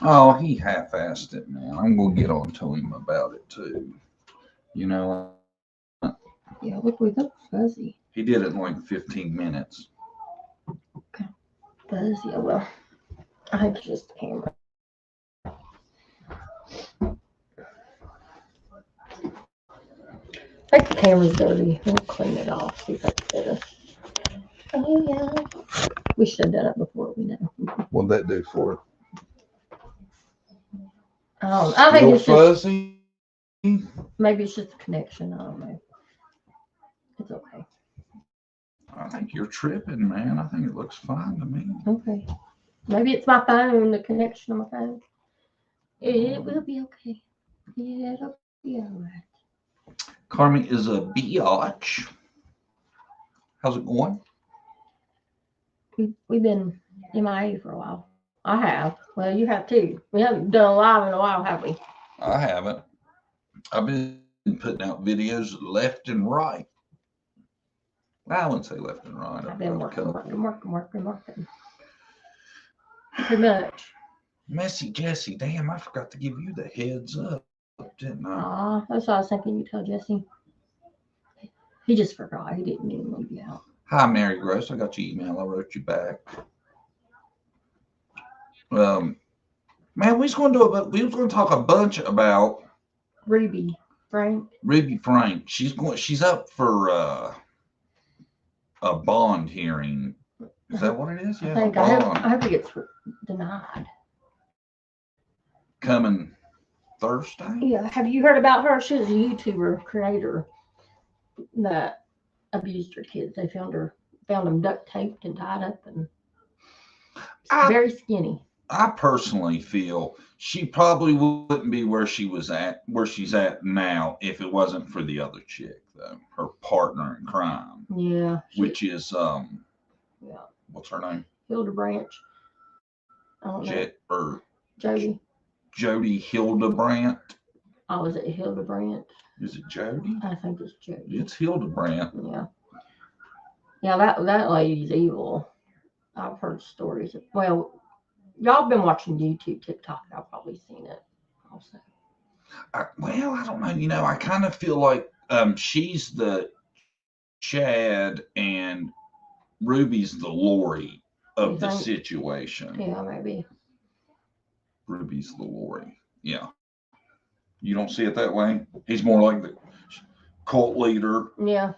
Oh, he half-assed it, man. I'm gonna get on to him about it too. You know, Yeah, look, we look fuzzy. he did it in like 15 minutes. Okay. Fuzzy. Oh, well, I think it's just the camera. I think the camera's dirty. We'll clean it off. See if that's better. Oh, yeah. We should have done it before we know. What'd that do for it? I think Still it's just, fuzzy? maybe it's just a connection. I don't know. It's okay. I think you're tripping, man. I think it looks fine to me. Okay. Maybe it's my phone, the connection on my phone. It will be okay. Yeah, it'll be all right. Carmi is a biatch. How's it going? We've been MIA for a while. I have. Well, you have too. We haven't done a live in a while, have we? I haven't. I've been putting out videos left and right. I wouldn't say left and right. I've I've got been a working, couple. working, working, working, working. Pretty much. Messy Jesse, damn, I forgot to give you the heads up, didn't I? That's what I was thinking. You tell Jesse. He just forgot. He didn't even leave you out. Hi, Mary Gross. I got your email. I wrote you back. Um, man, we was going to talk a bunch about Ruby, Frank. Ruby Frank. She's up for a bond hearing. Is that what it is? I Yeah, a think. bond I hope it gets denied. coming Thursday. Yeah. Have you heard about her? She's a YouTuber creator that abused her kids. They found them duct taped and tied up and I very skinny. I personally feel she probably wouldn't be where she's at now if it wasn't for the other chick though, her partner in crime, Yeah. which is Yeah. what's her name? Hilda Branch. I don't know. Jet or Jody. Jody Hildebrandt. Oh, is it Hilda Branch? Is it Jody? I think it's Jody. It's Hildebrandt. Yeah. Yeah, that lady's evil. I've heard stories. Well, y'all been watching YouTube, TikTok. I've probably seen it also. Well, I don't know. I kind of feel like she's the Chad and Ruby's the Lori of You the think? situation. Yeah, maybe. Ruby's the Lori. Yeah. You don't see it that way? He's more like the cult leader, Yeah.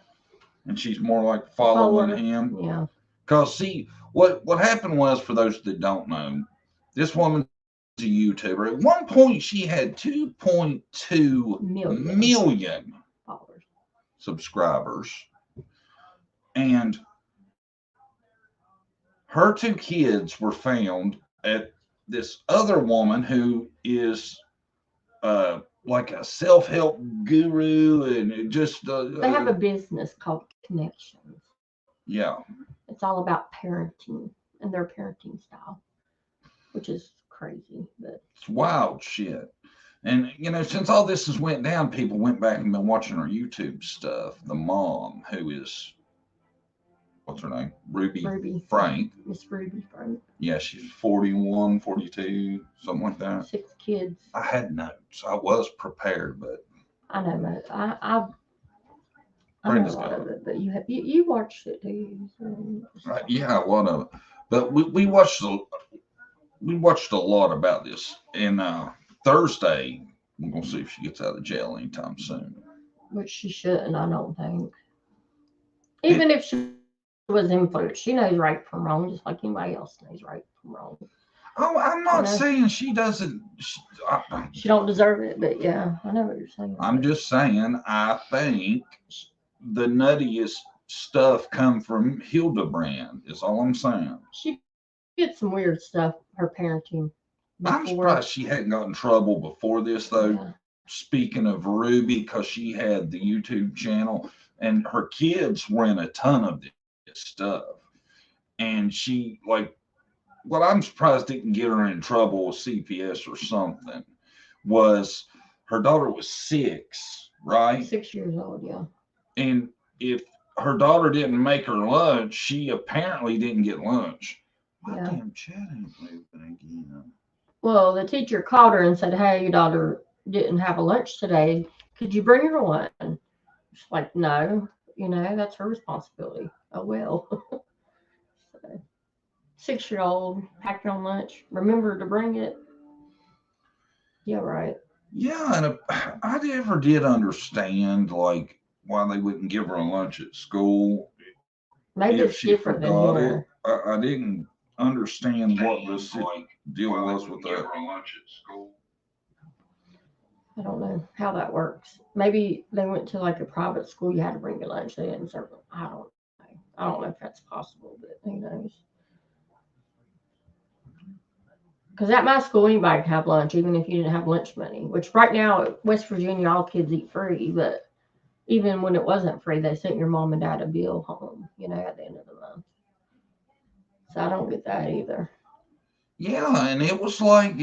and she's more like following Follower. him. Yeah. Cause see, what happened was, for those that don't know, this woman's a YouTuber. At one point, she had 2.2 Million million followers. subscribers, and her two kids were found at this other woman who is like a self-help guru, and it just They have a business called Connections. yeah, It's all about parenting and their parenting style, which is crazy. But it's wild shit. And since all this has went down, people went back and been watching her YouTube stuff. The mom, who is, what's her name, Ruby Ruby, Frank. Miss Ruby Frank, Yeah, she's 41, 42, something like that. 6 kids. I had notes. I was prepared, but I know, but I know a Brenda's lot got of it. it. But you watched it, do you? So, Right, yeah, a lot of it. But we watched a lot about this. And Thursday, we're gonna see if she gets out of jail anytime soon. which she shouldn't, I don't think. It, Even if she was influenced, she knows right from wrong, just like anybody else knows right from wrong. oh, I'm You know, not saying she doesn't. she don't deserve it, but yeah, I know what you're saying. I'm just saying I think the nuttiest stuff come from Hildebrand. Is all I'm saying. She did some weird stuff. Her parenting I'm before. surprised she hadn't gotten in trouble before this, though. Yeah, Speaking of Ruby, because she had the YouTube channel, and her kids were in a ton of this stuff, and she like what I'm surprised didn't get her in trouble with CPS or something was her daughter was 6, right? 6 years old. Yeah, And if her daughter didn't make her lunch, she apparently didn't get lunch. My yeah. damn chat ain't moving again. Well, the teacher called her and said, "Hey, your daughter didn't have a lunch today. Could you bring her one?" She's like, "No, that's her responsibility." Oh well. So, 6-year-old packing on lunch. Remember to bring it. Yeah, right. Yeah, and I never did understand like why they wouldn't give her a lunch at school Maybe if it's she different than forgot it. here. I didn't understand what the deal was with that. I don't know how that works. Maybe they went to like a private school. You had to bring your lunch. They didn't serve it. I don't know. I don't know if that's possible, but who knows? Because at my school, anybody can have lunch, even if you didn't have lunch money. Which right now, at West Virginia, all kids eat free. But even when it wasn't free, they sent your mom and dad a bill home, at the end of the month. So I don't get that either. Yeah, and it was like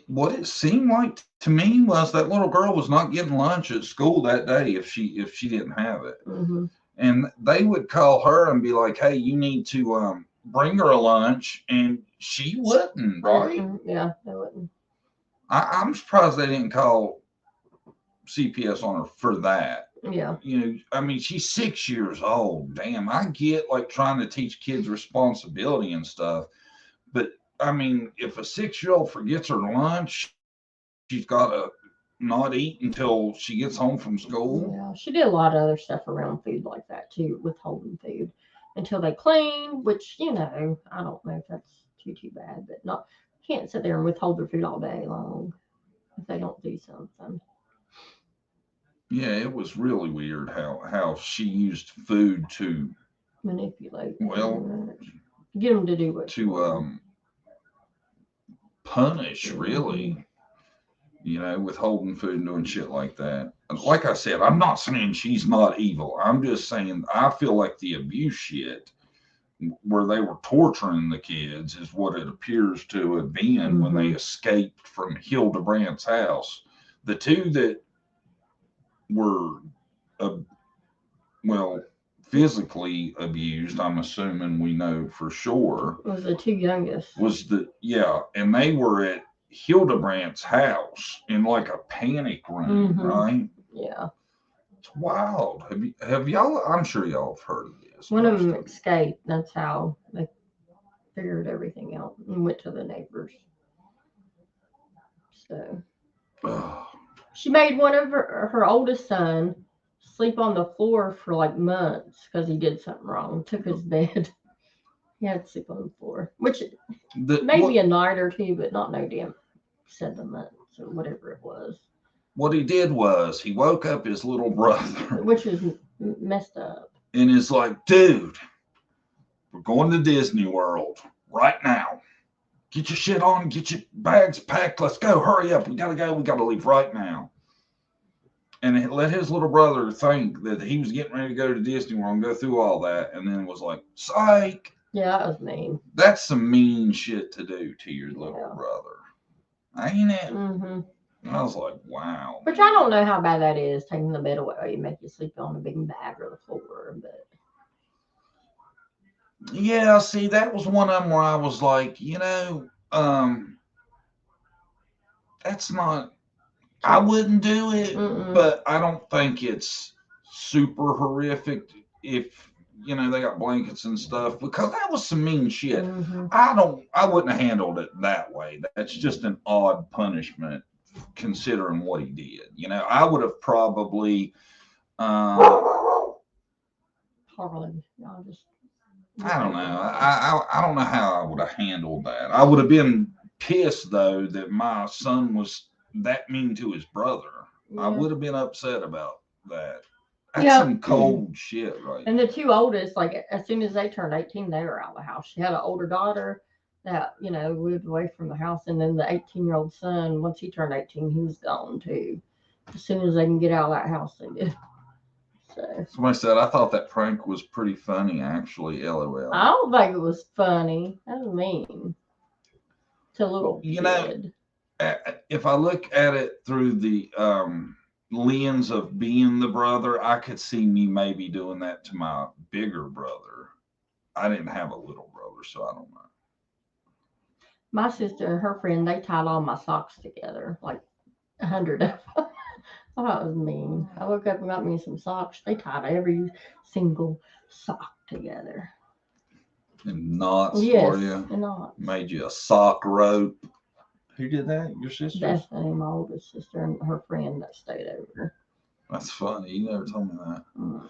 what it seemed like to me was that little girl was not getting lunch at school that day if she didn't have it. Hmm. And they would call her and be like, "Hey, you need to bring her a lunch," and she wouldn't, right? Yeah, they wouldn't. I'm surprised they didn't call CPS on her for that. Yeah. I mean, she's 6 years old. Damn, I get like trying to teach kids responsibility and stuff, but I mean, if a 6-year-old forgets her lunch, she's got to not eat until she gets home from school. Yeah, she did a lot of other stuff around food like that too, withholding food until they clean. Which I don't know if that's too bad, but not can't sit there and withhold their food all day long if they don't do something. Yeah, it was really weird how she used food to, Manipulate, well, get them to do what you to want 'em. punish, Mhm. really, withholding food and doing shit like that. Like I said, I'm not saying she's not evil. I'm just saying I feel like the abuse shit where they were torturing the kids is what it appears to have been when they Mhm. escaped from Hildebrandt's house. The two that were, uh, well, physically abused, I'm assuming we know for sure, It was the two youngest. was yeah, and they were at Hildebrandt's house in like a panic room, Mhm. right? Yeah. It's wild. Have y'all? I'm sure y'all have heard of this. One of Most them of you. escaped. That's how they figured everything out and went to the neighbors. So Ugh. she made one of her oldest son sleep on the floor for like months because he did something wrong. Took his bed. He had to sleep on the floor, which maybe What a night or two, but not no damn 7 months or whatever it was, what he did was he woke up his little brother which is messed up. and is like, dude, we're going to Disney World right now. Get your shit on, get your bags packed. Let's go. Hurry up. We gotta go. We gotta leave right now. And it let his little brother think that he was getting ready to go to Disney World and go through all that, and then was like, psych. Yeah, that was mean. That's some mean shit to do to your little Yeah. brother. Ain't it? Hmm. I was like, wow. Which I don't know how bad that is, taking the bed away, make you sleep on a big bag or the floor, but Yeah, see, that was one of them where I was like, that's not, I wouldn't do it, mm-mm. but I don't think it's super horrific if, they got blankets and stuff because that was some mean shit. Hmm. I wouldn't have handled it that way. That's just an odd punishment considering what he did. I would have probably, Harlan, y'all just I don't know. I don't know how I would have handled that. I would have been pissed though that my son was that mean to his brother. I yeah. would have been upset about that. That's Yeah. some cold shit, right? And the two oldest, like as soon as they turned 18, they were out of the house. She had an older daughter that, lived away from the house. And then the 18-year-old son, once he turned 18, he was gone too. As soon as they can get out of that house, they did. So Somebody said I thought that prank was pretty funny, actually. LOL. I don't think it was funny. That was mean to a little You know, kid. if I look at it through the lens of being the brother, I could see me maybe doing that to my bigger brother. I didn't have a little brother, so I don't know. My sister and her friend, they tied all my socks together, like 100 of them. I thought it was mean. I woke up and got me some socks. They tied every single sock together. And knots for Yes, you. and knots. Made you a sock rope. Who did that? Your sisters? Definitely my oldest sister and her friend that stayed over. That's funny. You never told me that.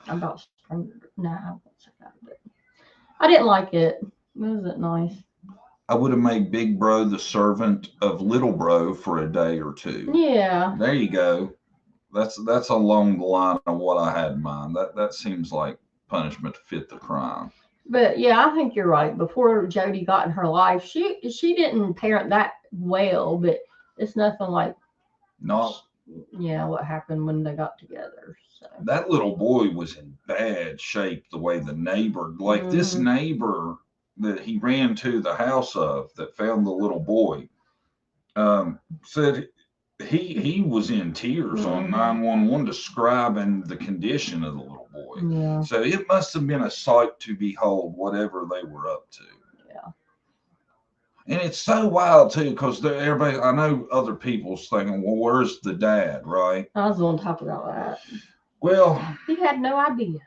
I about strangled her. No, I won't say that, but I didn't like it. It wasn't nice. I would have made Big Bro the servant of Little Bro for a day or two. Yeah. There you go. That's along the line of what I had in mind. That seems like punishment to fit the crime. But yeah, I think you're right. Before Jody got in her life, she didn't parent that well, but it's nothing like Not what happened when they got together. So that little boy was in bad shape. The way the neighbor, like this neighbor that he ran to the house of that found the little boy, said he was in tears on 911 describing the condition of the little boy. Yeah. So it must have been a sight to behold, whatever they were up to. Yeah. And it's so wild too, because everybody, I know other people's thinking, well, where's the dad, right? I was going to talk about that. Well, he had no idea.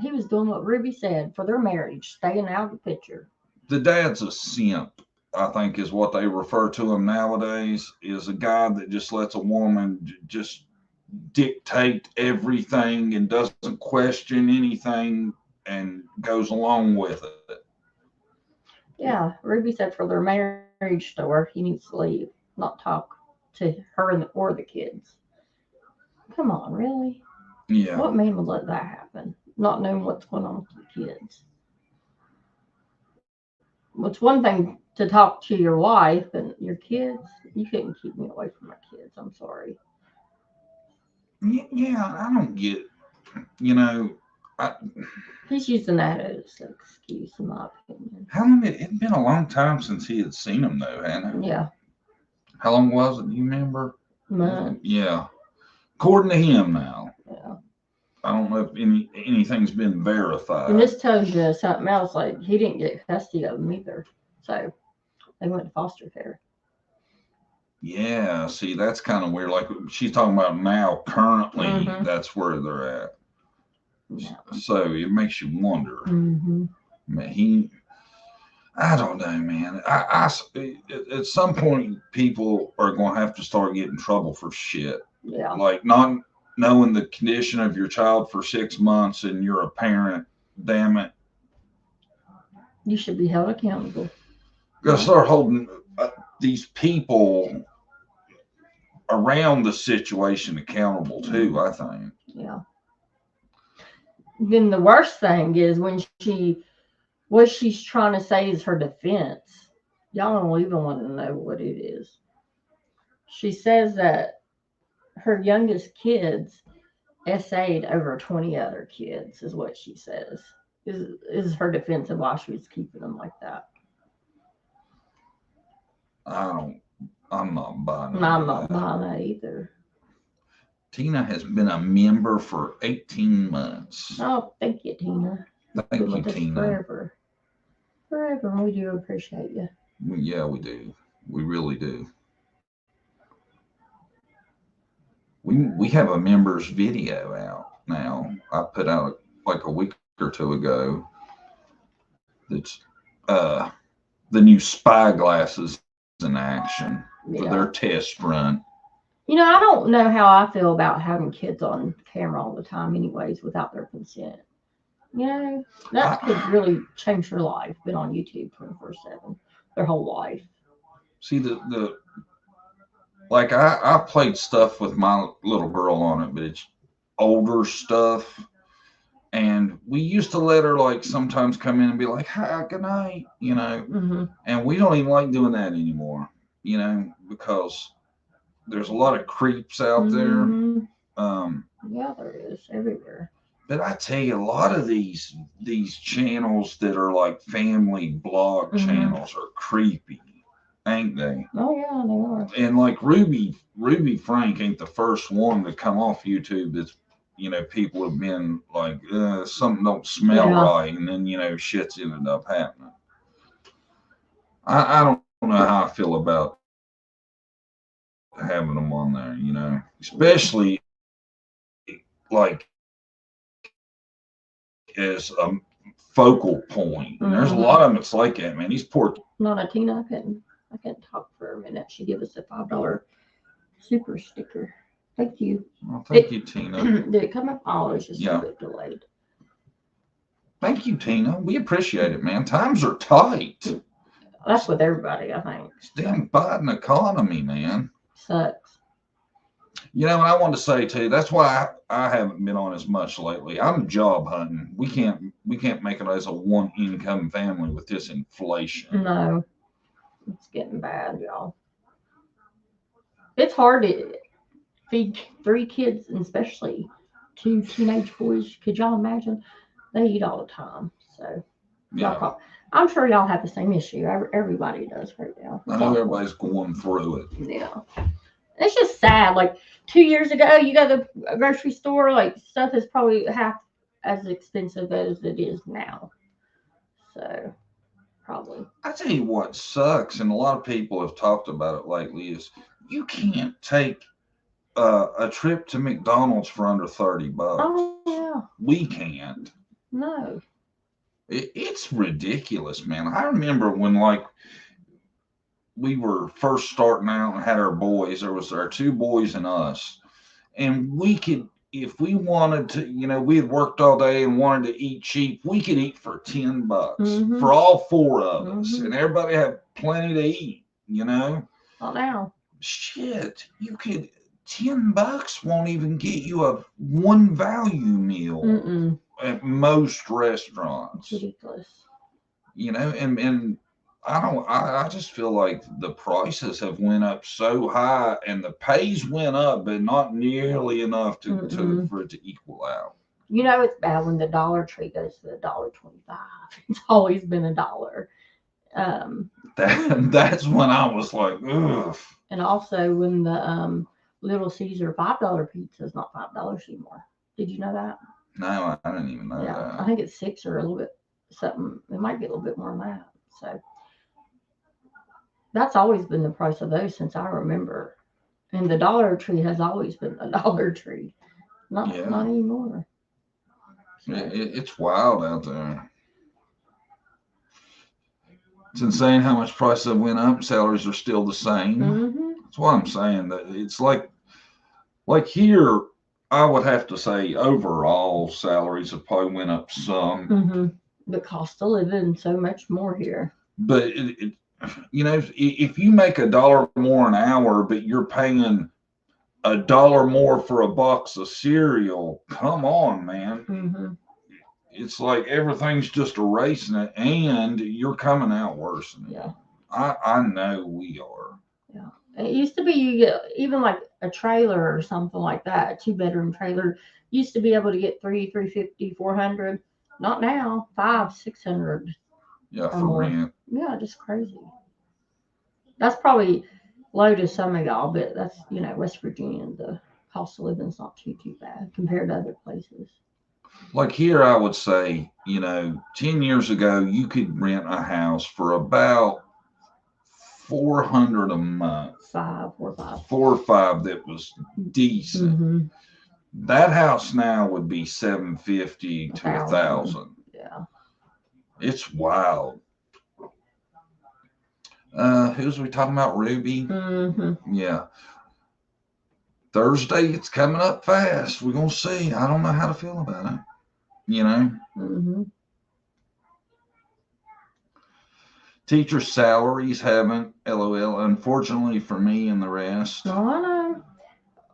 He was doing what Ruby said for their marriage, staying out of the picture. The dad's a simp, I think is what they refer to him nowadays, is a guy that just lets a woman just dictate everything and doesn't question anything and goes along with it. Yeah, Ruby said for their marriage store, he needs to leave, not talk to her or the kids. Come on, really? Yeah. What man would let that happen? Not knowing what's going on with the kids. It's one thing to talk to your wife and your kids. You couldn't keep me away from my kids. I'm sorry. Yeah, I don't get, He's using that as an excuse, in my opinion. How long it'd been a long time since he had seen him though, hadn't it? Yeah. How long was it? Do you remember? Months. Yeah. According to him now. Yeah. I don't know if anything's been verified. And this tells you something else, like he didn't get custody of him either. So they went to foster care. Yeah, see, that's kind of weird. Like she's talking about now, currently, that's where they're at. Yeah. So it makes you wonder. I don't know, man. At some point, people are going to have to start getting in trouble for shit. Yeah. Like not knowing the condition of your child for 6 months and you're a parent, damn it. You should be held accountable. Got to start holding these people around the situation accountable too, I think. Yeah. Then the worst thing is when what she's trying to say is her defense. Y'all don't even want to know what it is. She says that her youngest kids essayed over 20 other kids, is what she says. Is her defense of why she was keeping them like that. I'm not buying that. I'm not buying that either. Tina has been a member for 18 months. Oh, thank you, Tina. Thank you, Tina. Forever, and we do appreciate you. Yeah, we do. We really do. We have a members video out now. I put out like a week or two ago. That's the new spy glasses in action for their test run. I don't know how I feel about having kids on camera all the time anyways without their consent. That could really change their life. Been on YouTube 24/7, their whole life. See, like I played stuff with my little girl on it, but it's older stuff. And we used to let her like sometimes come in and be like, "Hi, good night," and we don't even like doing that anymore, because there's a lot of creeps out there. Yeah, there is everywhere. But I tell you, a lot of these channels that are like family blog channels are creepy, ain't they? Oh yeah, they are. And like Ruby Frank ain't the first one to come off YouTube that's, people have been like, something don't smell right, and then shit's ended up happening. I don't know how I feel about having them on there, you know, especially like as a focal point. And there's a lot of them that's like that, man. These poor. Nona Tina, I couldn't talk for a minute. She gave us a $5 super sticker. Thank you. Well, thank you, Tina. Did it come up? Oh, it's just a bit delayed. Thank you, Tina. We appreciate it, man. Times are tight. That's with everybody, I think. It's damn Biden economy, man. Sucks. You know, and I want to say too, that's why I haven't been on as much lately. I'm job hunting. We can't make it as a one income family with this inflation. No, it's getting bad, y'all. It's hard to feed 3 kids, and especially 2 teenage boys. Could y'all imagine? They eat all the time. So yeah. I'm sure y'all have the same issue. Everybody does right now. I know everybody's going through it. Yeah. It's just sad. Like 2 years ago, you go to the grocery store, like stuff is probably half as expensive as it is now. So probably. I tell you what sucks, and a lot of people have talked about it lately, is you can't take a trip to McDonald's for under $30. Oh yeah. We can't. No. It's ridiculous, man. I remember when we were first starting out and had our boys. There was our 2 boys and us, and we could, if we wanted to, you know, we had worked all day and wanted to eat cheap, we could eat for $10 for all 4 of us, and everybody had plenty to eat. You know. Not now. Shit, you could. $10 won't even get you a one value meal at most restaurants. It's ridiculous. You know, and I just feel like the prices have went up so high, and the pays went up, but not nearly enough for it to equal out. You know, it's bad when the Dollar Tree goes to $1.25. It's always been $1. That's when I was like, ugh. And also when the Little Caesar $5 pizza is not $5 anymore. Did you know that? No, I didn't even know that. I think it's 6 or a little bit something. It might be a little bit more than that. So that's always been the price of those since I remember. And the Dollar Tree has always been a Dollar Tree. Not anymore. So. It's wild out there. It's insane how much prices have went up. Salaries are still the same. That's what I'm saying. That it's like here, I would have to say overall salaries have probably went up some. The cost of living so much more here. But you know, if you make $1 more an hour, but you're paying $1 more for a box of cereal, come on, man. It's like everything's just erasing it, and you're coming out worse than it. I know we are. Yeah. It used to be you get even like a trailer or something like that, a 2-bedroom trailer, used to be able to get $350, $400. Not now, $500, $600. Yeah, for rent. Yeah, just crazy. That's probably low to some of y'all, but that's, you know, West Virginia, the cost of living is not too bad compared to other places. Like here, I would say, you know, 10 years ago, you could rent a house for about $400 a month. 4 or 5. 4 or 5 that was decent. That house now would be $750 to $1,000. Yeah. It's wild. Who's we talking about? Ruby? Yeah. Thursday, it's coming up fast. We're going to see. I don't know how to feel about it. You know? Teacher salaries haven't, LOL, unfortunately for me and the rest. Oh, I know.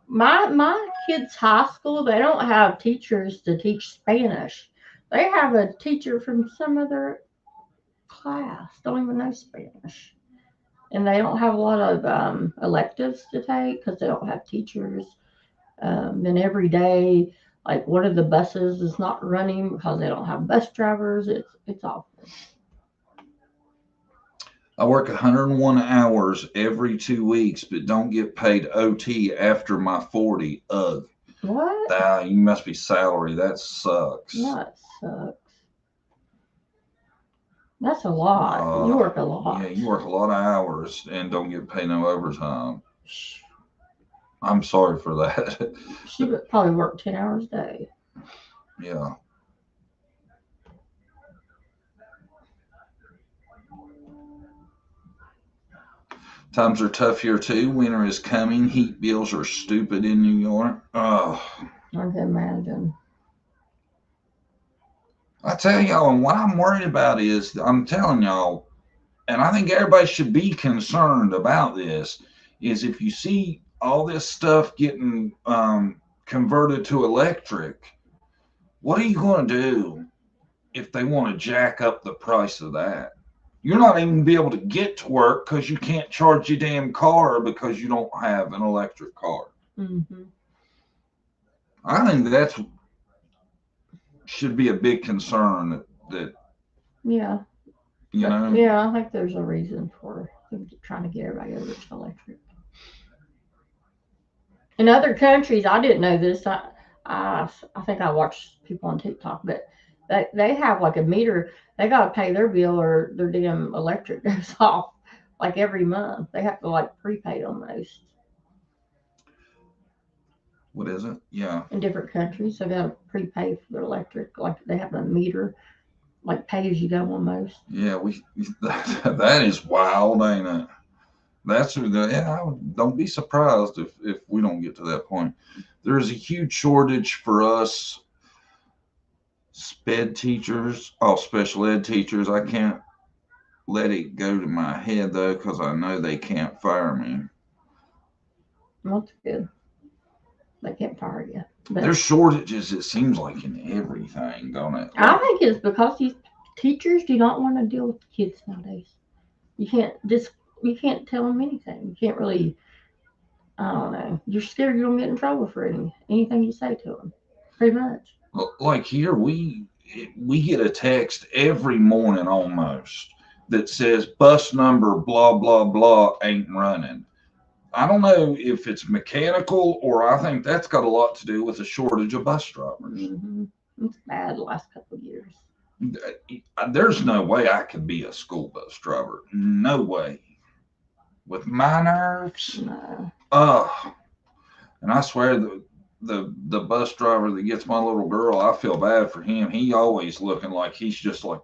My kids' high school, they don't have teachers to teach Spanish. They have a teacher from some other class, don't even know Spanish. And they don't have a lot of electives to take because they don't have teachers. Then every day, like one of the buses is not running because they don't have bus drivers. It's awful. I work 101 hours every 2 weeks, but don't get paid OT after my 40. Ugh. What? You must be salary. That sucks. That sucks. That's a lot. You work a lot. Yeah, you work a lot of hours and don't get paid no overtime. I'm sorry for that. She would probably work 10 hours a day. Yeah. Times are tough here too. Winter is coming. Heat bills are stupid in New York. Oh, I can imagine. I tell y'all, and what I'm worried about is, I'm telling y'all, and I think everybody should be concerned about this, is if you see all this stuff getting converted to electric, what are you going to do if they want to jack up the price of that? You're not even be able to get to work because you can't charge your damn car because you don't have an electric car. Mm-hmm. I think that's should be a big concern that Yeah. you know. Yeah, I think there's a reason for them trying to get everybody over to electric. In other countries, I didn't know this. I think I watched people on TikTok, but they have like a meter. They got to pay their bill or their damn electric goes off like every month. They have to like prepaid almost. What is it? Yeah. In different countries, they got to prepay for their electric. Like they have a meter, like pay as you go almost. Yeah, that is wild, ain't it? Don't be surprised if we don't get to that point. There's a huge shortage for us SPED teachers, special ed teachers. I can't let it go to my head though, because I know they can't fire me. That's good. They can't fire you. But There's shortages, it seems like, in everything, don't it? I think it's because these teachers do not want to deal with kids nowadays. You can't tell them anything. You can't really. I don't know. You're scared you're gonna get in trouble for anything you say to them. Pretty much. Like here, we get a text every morning almost that says bus number blah blah blah ain't running. I don't know if it's mechanical, or I think that's got a lot to do with the shortage of bus drivers. Mm-hmm. It's bad the last couple of years. There's no way I could be a school bus driver. No way. With my nerves. No. And I swear the bus driver that gets my little girl, I feel bad for him. He always looking like he's just like.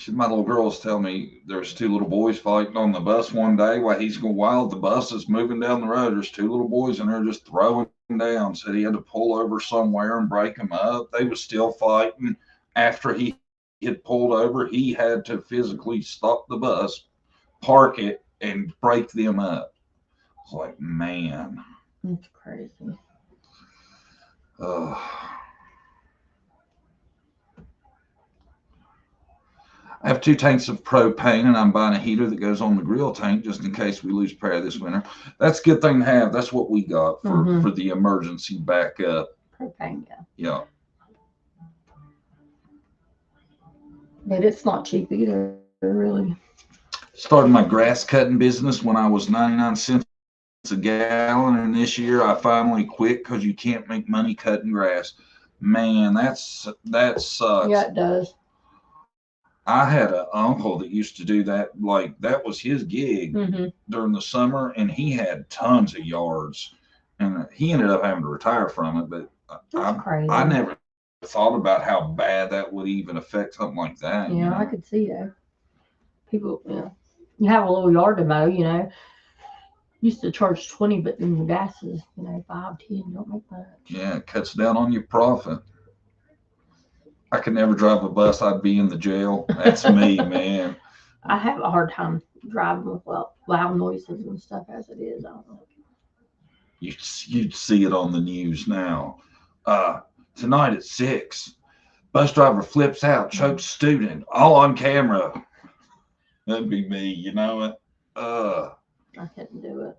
My little girl's telling me there's two little boys fighting on the bus one day while he's going wild. The bus is moving down the road. There's two little boys and they're just throwing down. Said he had to pull over somewhere and break them up. They was still fighting after he had pulled over. He had to physically stop the bus, park it, and break them up. It's like, man. It's crazy. I have 2 tanks of propane, and I'm buying a heater that goes on the grill tank just in case we lose power this winter. That's a good thing to have. That's what we got for the emergency backup. Propane, yeah. Yeah. But it's not cheap either, really. Started my grass cutting business when I was 99 cents a gallon, and this year I finally quit because you can't make money cutting grass. Man, that sucks. Yeah, it does. I had an uncle that used to do that. Like, that was his gig during the summer, and he had tons of yards, and he ended up having to retire from it. But I never thought about how bad that would even affect something like that. Yeah, you know? I could see that. People, you have a little yard to mow, used to charge 20, but then the gas is, 5, 10, you don't make much. Yeah, it cuts down on your profit. I could never drive a bus. I'd be in the jail. That's me, man. I have a hard time driving with loud noises and stuff as it is. I don't know. You'd see it on the news now. Tonight at 6, bus driver flips out, chokes student, all on camera. That'd be me, you know it. I couldn't do it.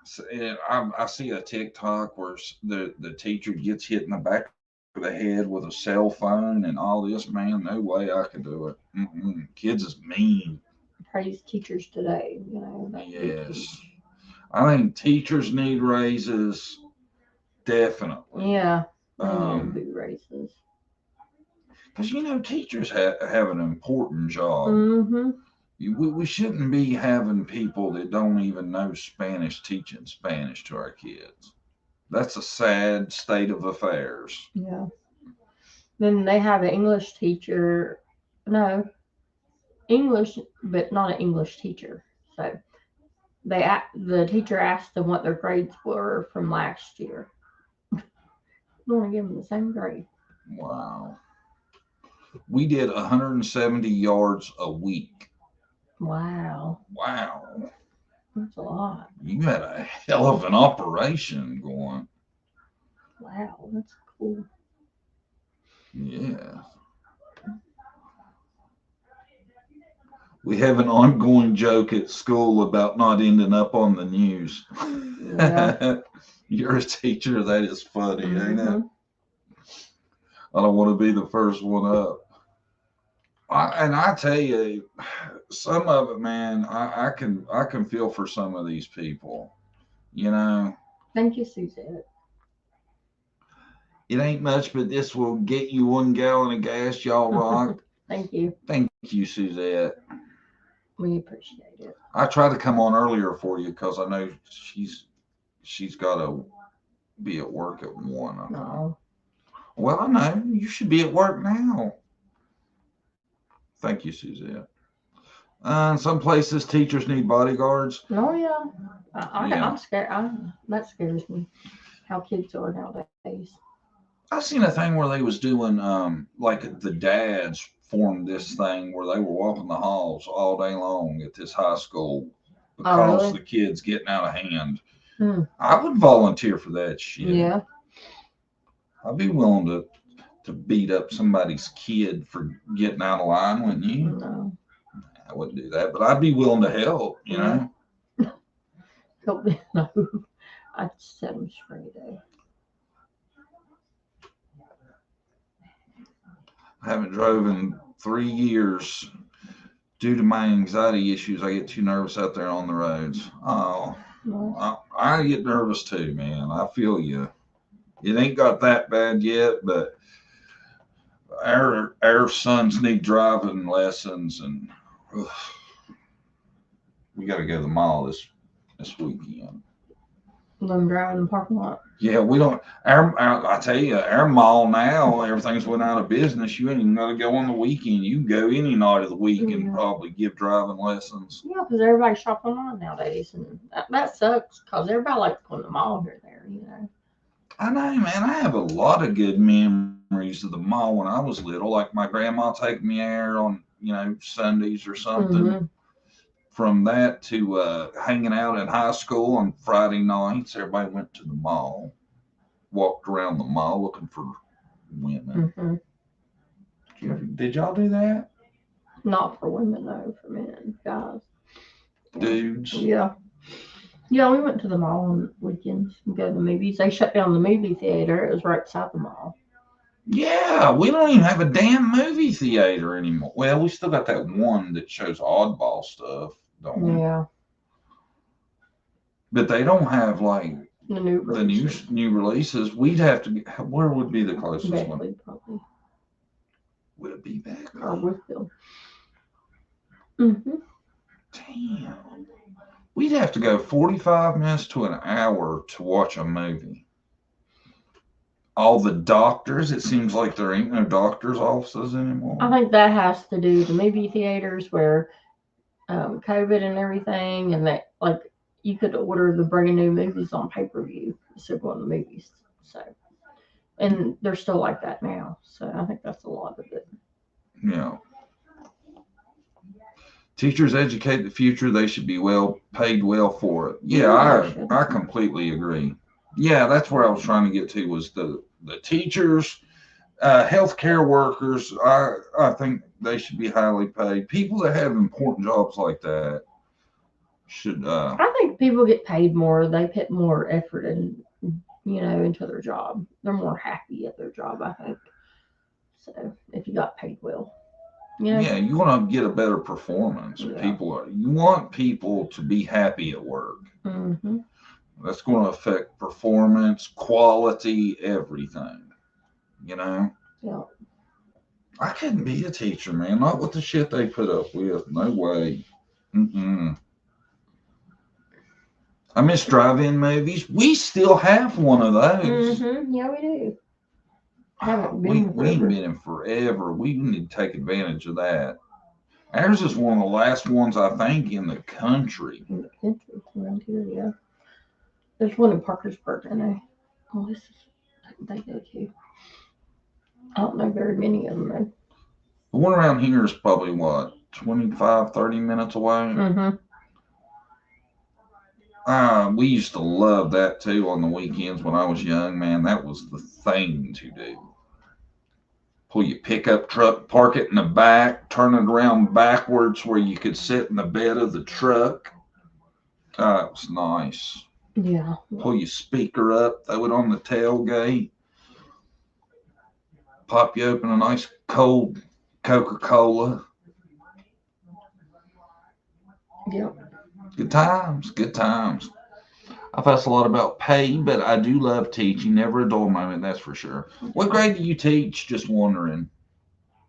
So, I see a TikTok where the teacher gets hit in the back of the head with a cell phone and all this. Man, no way I could do it. Kids is mean. Praise teachers today, Yes. I think teachers need raises. Definitely. Yeah. They need big raises. Because teachers have an important job. Mm-hmm. We shouldn't be having people that don't even know Spanish teaching Spanish to our kids. That's a sad state of affairs. Yeah. Then they have an English teacher. No, English, but not an English teacher. So the teacher asked them what their grades were from last year. We want to give them the same grade. Wow. We did 170 yards a week. Wow, Wow. that's a lot. You had a hell of an operation going. Wow, that's cool. Yeah. We have an ongoing joke at school about not ending up on the news. Yeah. You're a teacher. That is funny, ain't it? Mm-hmm. I don't want to be the first one up. And I tell you, some of it, man, I can feel for some of these people. You know, Thank you, Suzette. it ain't much, but this will get you 1 gallon of gas. Y'all rock. Thank you. Thank you, Suzette. We appreciate it. I tried to come on earlier for you because I know she's got to be at work at 1. No. Well, I know you should be at work now. Thank you, Suzette. Some places teachers need bodyguards. Oh yeah. Yeah. I'm scared. That scares me. How kids are nowadays. I seen a thing where they was doing like the dads formed this thing where they were walking the halls all day long at this high school because really? the kids getting out of hand. Hmm. I would volunteer for that shit. Yeah. I'd be willing to beat up somebody's kid for getting out of line, wouldn't you? No. I wouldn't do that, but I'd be willing to help, you know. Help me. No. I'd set them straight. I haven't drove in 3 years due to my anxiety issues. I get too nervous out there on the roads. Oh, No. I get nervous too, man. I feel you. It ain't got that bad yet, but our sons need driving lessons, and ugh, we got to go to the mall this weekend. Them driving in the parking lot. Yeah, we don't. I tell you, our mall now, everything's went out of business. You ain't even got to go on the weekend. You can go any night of the week and probably give driving lessons. Yeah, because everybody's shopping online nowadays, and that sucks because everybody likes going to the mall here and there, you know. I know, man. I have a lot of good memories of the mall when I was little. Like my grandma taking me there on, Sundays or something. Mm-hmm. From that to hanging out in high school on Friday nights, everybody went to the mall, walked around the mall looking for women. Mm-hmm. Did y'all do that? Not for women, though, for men, guys. Dudes? Yeah. Yeah, we went to the mall on weekends and go to the movies. They shut down the movie theater. It was right beside the mall. Yeah, we don't even have a damn movie theater anymore. Well, we still got that one that shows oddball stuff, don't we? Yeah. But they don't have like the new releases. We'd have to. Where would be the closest Beckley, one? probably. Would it be Beckley? Or Woodville. Mm-hmm. Damn. We'd have to go 45 minutes to an hour to watch a movie. All the doctors, it seems like there ain't no doctors' offices anymore. I think that has to do with the movie theaters where COVID and everything, and that like you could order the brand new movies on pay-per-view instead of going to movies. So, and they're still like that now. So I think that's a lot of it. Yeah. Teachers educate the future. They should be paid well for it. Yeah, I completely agree. Yeah, that's where I was trying to get to was the teachers, healthcare workers. I think they should be highly paid. People that have important jobs like that should. I think people get paid more. They put more effort into their job. They're more happy at their job, I think. So if you got paid well. Yeah, you want to get a better performance. Yeah. You want people to be happy at work. Mm-hmm. That's going to affect performance, quality, everything. Yeah. I couldn't be a teacher, man. Not with the shit they put up with. No way. Mm-mm. I miss drive-in movies. We still have one of those. Yeah, we do. Haven't We been ain't forever. been in forever. We need to take advantage of that. Ours is one of the last ones, I think, in the country. In the country around here, yeah. There's one in Parkersburg, I know. Oh, this is they go to. I don't know very many of them though. The one around here is probably what, 25, 30 minutes away. We used to love that too on the weekends when I was young, man. That was the thing to do. Pull your pickup truck, park it in the back, turn it around backwards where you could sit in the bed of the truck. It was nice. Yeah. Pull your speaker up, throw it on the tailgate, pop you open a nice cold Coca-Cola. Yep. Good times, good times. I fuss a lot about pay, but I do love teaching. Never a dull moment, that's for sure. What grade do you teach? Just wondering.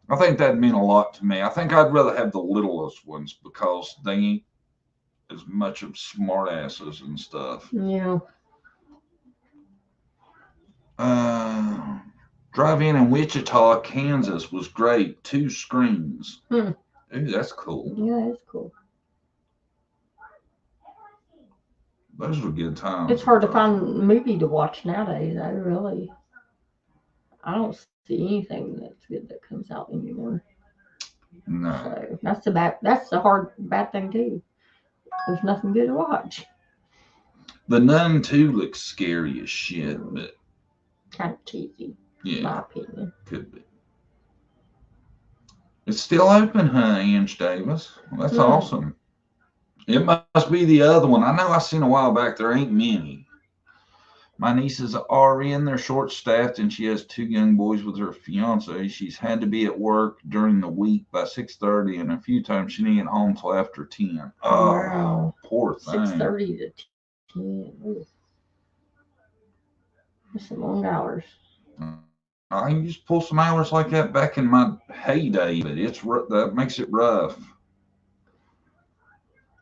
I think that'd mean a lot to me. I think I'd rather have the littlest ones because they ain't as much of smartasses and stuff. Yeah. Drive-in in Wichita, Kansas was great. 2 screens. Hmm. Ooh, that's cool. Yeah, that's cool. Those were good times. It's hard to find a movie to watch nowadays. I really, I don't see anything that's good that comes out anymore. No. So that's the hard bad thing too. There's nothing good to watch. The Nun 2 looks scary as shit, but Kind of cheesy, in my yeah, opinion. could be. It's still open, huh, Ange Davis? Well, that's awesome. It must be the other one. I know I seen a while back. There ain't many. My niece is an RN. They're short-staffed, and she has 2 young boys with her fiance. She's had to be at work during the week by 6:30, and a few times she didn't get home till after 10. Oh, Wow. poor thing. 6:30 to 10. Ooh. That's some long hours. I can just pull some hours like that back in my heyday, but that makes it rough.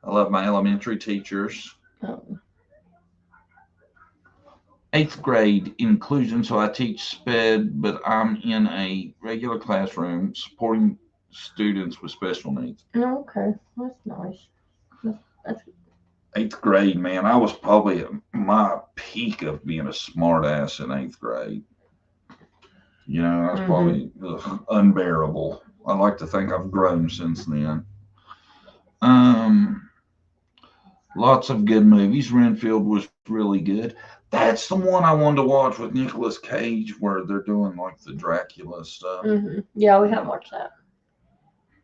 I love my elementary teachers. Oh. 8th grade inclusion, so I teach SPED, but I'm in a regular classroom supporting students with special needs. Oh, okay, that's nice. That's 8th grade, man, I was probably at my peak of being a smart ass in 8th grade. You know, that's probably unbearable. I like to think I've grown since then. Lots of good movies. Renfield was really good. That's the one I wanted to watch with Nicolas Cage, where they're doing like the Dracula stuff. Yeah, we haven't watched that.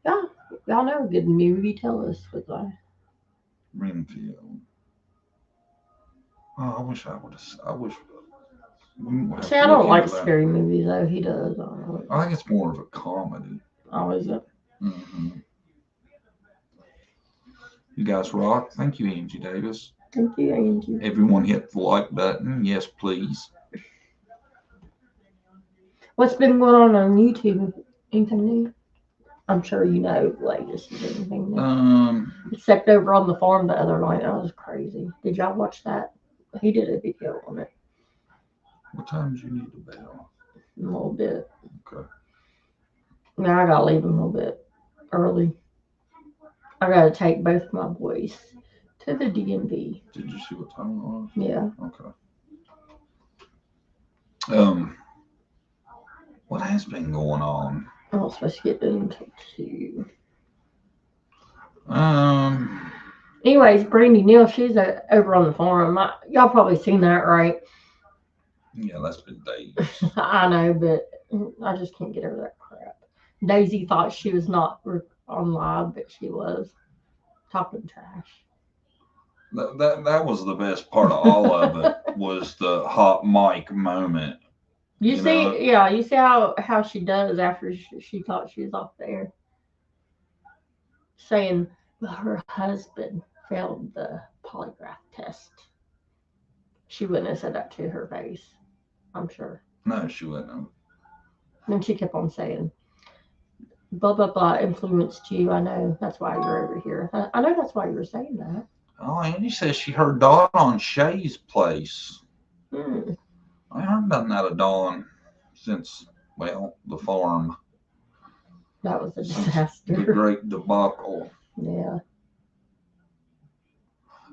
Yeah, y'all know a good movie. Tell us what that. Renfield. Oh, I wish I would have. I wish. See, I don't like scary movies though. He does. I think it's more of a comedy. Oh, is it? You guys rock. Thank you, Angie Davis. Thank you, Angie. Everyone hit the like button. Yes, please. What's been going on YouTube? Anything new? I'm sure you know latest anything new. Except over on the farm the other night. That was crazy. Did y'all watch that? He did a video on it. What time do you need the bell? A little bit. Okay. Now I gotta leave him a little bit early. I gotta take both my boys to the DMV. Did you see what time it was? Yeah. Okay. What has been going on? I'm not supposed to get done until 2. Anyways, Brandy Neal, she's over on the farm. Y'all probably seen that, right? Yeah, that's been days. I know, but I just can't get over that crap. Daisy thought she was not on live, but she was talking trash. That was the best part of all of it was the hot mic moment. You see, yeah, you see how she does after she thought she was off the air, saying her husband failed the polygraph test. She wouldn't have said that to her face, I'm sure. No, she wouldn't have. And she kept on saying, blah blah blah influenced you. I know that's why you're over here. I know that's why you were saying that. Oh, Andy says she heard Dawn on Shay's place. Hmm. I haven't done that of Dawn since, well, the farm. That was a Since disaster. the great debacle. Yeah.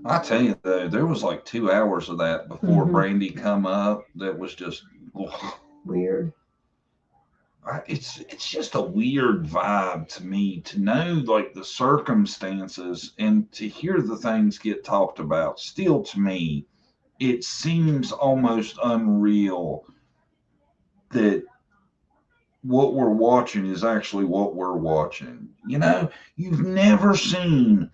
I tell you though, there was like 2 hours of that before Mhm. Brandy come up. That was just, Weird. it's just a weird vibe to me to know like the circumstances and to hear the things get talked about. Still, to me, it seems almost unreal that what we're watching is actually what we're watching. You know, you've never seen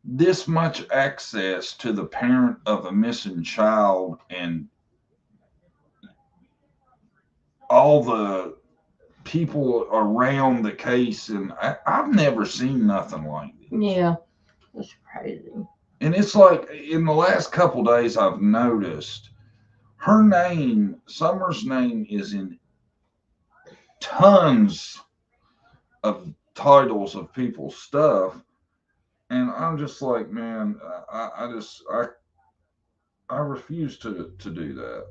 this much access to the parent of a missing child and all the people around the case. And I've never seen nothing like this. Yeah. It's crazy. And it's like in the last couple days, I've noticed her name, Summer's name, is in tons of titles of people's stuff. And I'm just like, man, I refuse to do that.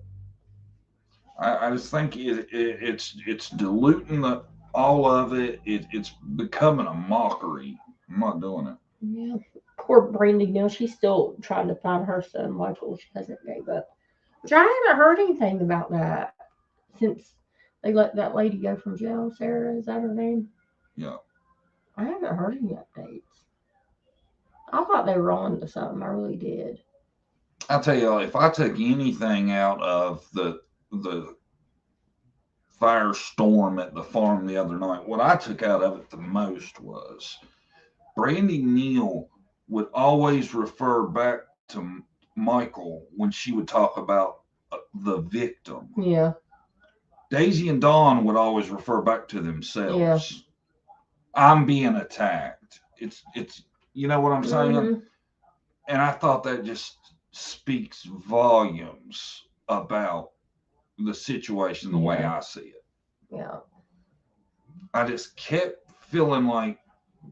I just think it's diluting all of it. It's becoming a mockery. I'm not doing it. Yeah. Poor Brandy now, she's still trying to find her son Michael. She hasn't gave up. Which I haven't heard anything about that since they let that lady go from jail. Sarah, is that her name? Yeah. I haven't heard any updates. I thought they were on to something. I really did. I tell you, if I took anything out of the firestorm at the farm the other night, what I took out of it the most was Brandy Neal would always refer back to Michael when she would talk about the victim. Yeah. Daisy and Dawn would always refer back to themselves. Yeah. I'm being attacked. It's you know what I'm saying? Mhm. And I thought that just speaks volumes about the situation the way Yeah. I see it. Yeah. I just kept feeling like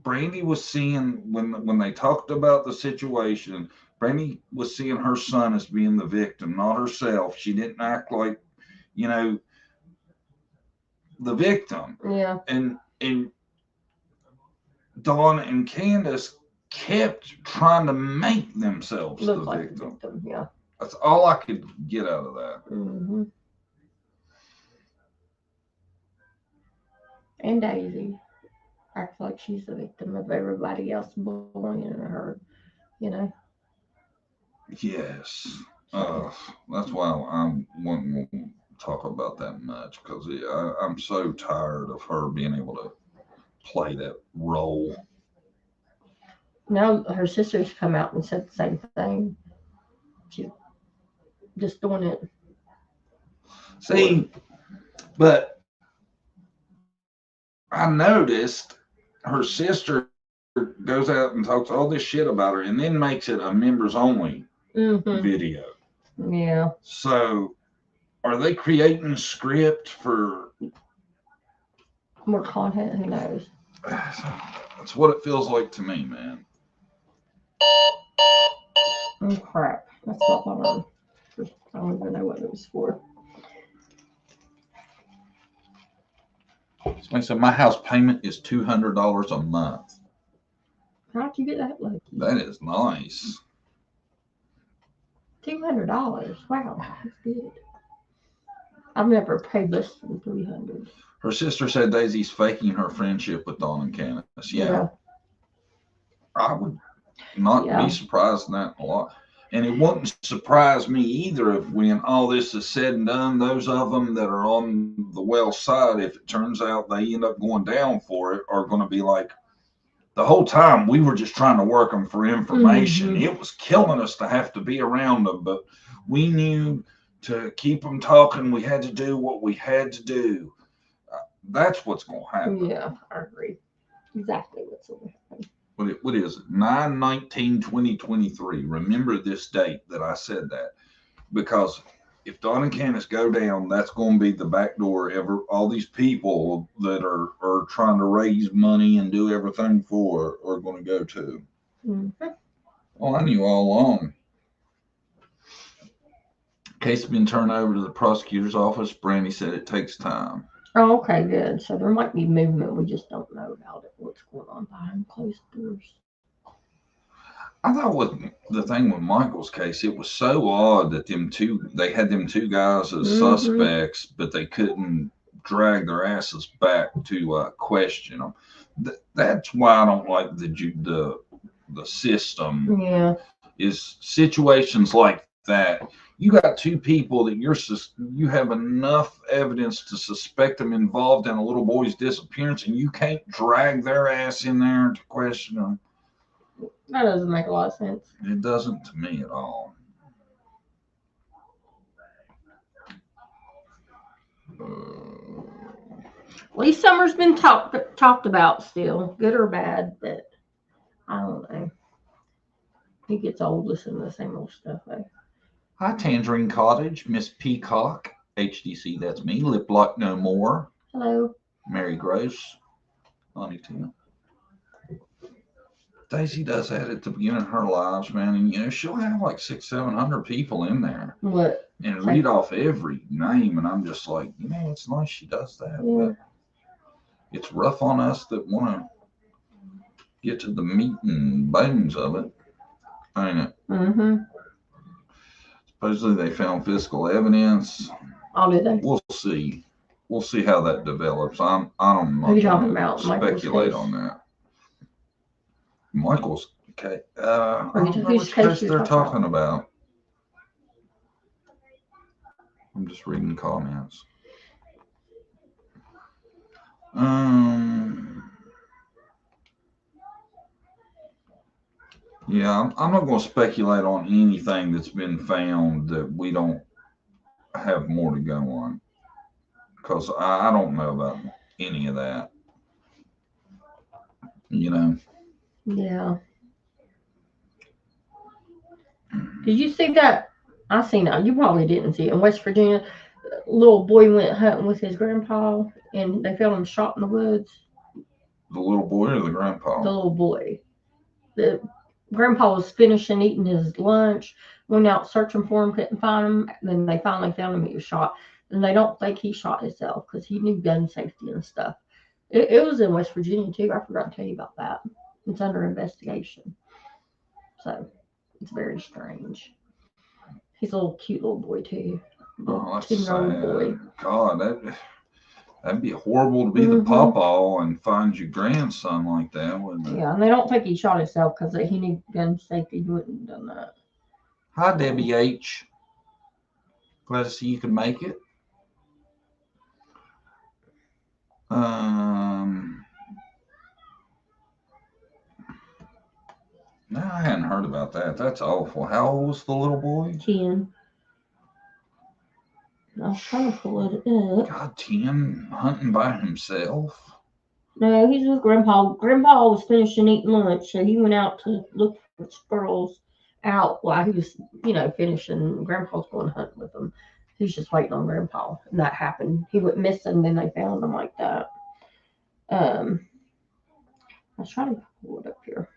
Brandy was seeing when they talked about the situation, Brandy was seeing her son as being the victim, not herself. She didn't act like, you know, the victim. Yeah. And Dawn and Candace kept trying to make themselves Look the like the victim. victim. Yeah. That's all I could get out of that. Hmm. And Daisy acts like she's the victim of everybody else bullying her. You know. Yes. So. That's why I won't talk about that much because I'm so tired of her being able to play that role. Now her sister's come out and said the same thing. She's just doing it. See, but I noticed her sister goes out and talks all this shit about her and then makes it a members only Mm-hmm. video. Yeah. So are they creating script for More content. Who knows? that's what it feels like to me, man. Oh crap! That's not my alarm. I don't even know what it was for. Somebody said my house payment is $200 a month. How'd you get that lucky? That is nice. $200. Wow, that's good. I've never paid less than 300. Her sister said Daisy's faking her friendship with Dawn and Candace. Yeah. I would not be surprised in that a lot. And it wouldn't surprise me either if when all this is said and done, those of them that are on the well side, if it turns out they end up going down for it, are going to be like, the whole time we were just trying to work them for information. Mm-hmm. It was killing us to have to be around them, but we knew to keep them talking, we had to do what we had to do. That's what's going to happen. Yeah, I agree. Exactly what's going to happen. What is it? 9/19/2023. Remember this date that I said that because if Don and Candace go down, that's going to be the back door. All these people that are trying to raise money and do everything for are going to go to. Mm-hmm. Well, I knew all along. Case has been turned over to the prosecutor's office. Brandy said it takes time. Oh, okay, good. So there might be movement. We just don't know about it. What's going on behind closed doors? I thought with the thing with Michael's case, it was so odd that they had them two guys as suspects, but they couldn't drag their asses back to question them. That's why I don't like the system. Yeah. Is situations like that. You got two people that you have enough evidence to suspect them involved in a little boy's disappearance, and you can't drag their ass in there to question them. That doesn't make a lot of sense. It doesn't to me at all. Lee Summers been talked about still, good or bad, but I don't know. He gets old listening to the same old stuff. Hi, Tangerine Cottage, Miss Peacock, HDC, that's me. Lip Lock No More. Hello. Mary Gross, Lonnie Tina. Daisy does that at the beginning of her lives, man, and she'll have like 600-700 people in there. What? And read off every name, and I'm just like, it's nice she does that, but it's rough on us that want to get to the meat and bones of it, ain't it? Mm-hmm. Supposedly they found physical evidence. Oh, did they? We'll see. We'll see how that develops. I don't know. Who are you talking about? Speculate on that. Michael's case. I don't know which case they're talking about. I'm just reading comments. Yeah, I'm not going to speculate on anything that's been found that we don't have more to go on, because I don't know about any of that. Yeah. Did you see that? I seen it. You probably didn't see it. In West Virginia, a little boy went hunting with his grandpa, and they found him shot in the woods. The little boy or the grandpa? The little boy. The grandpa was finishing eating his lunch, went out searching for him, couldn't find him. Then they finally found him. He was shot. And they don't think he shot himself because he knew gun safety and stuff. It was in West Virginia, too. I forgot to tell you about that. It's under investigation. So it's very strange. He's a little cute little boy, too. Oh, that's sad. Boy. God, that'd be horrible to be the pawpaw and find your grandson like that, wouldn't it? Yeah, and they don't think he shot himself because he knew gun safety. He wouldn't have done that. Hi, Debbie H. Glad to see you can make it. No, I hadn't heard about that. That's awful. How old was the little boy? 10. I was trying to pull it up. God, 10? Hunting by himself? No, he's with Grandpa. Grandpa was finishing eating lunch, so he went out to look for squirrels out while he was, finishing. Grandpa's going hunting with him. He's just waiting on Grandpa, and that happened. He went missing, then they found him like that. I was trying to pull it up here.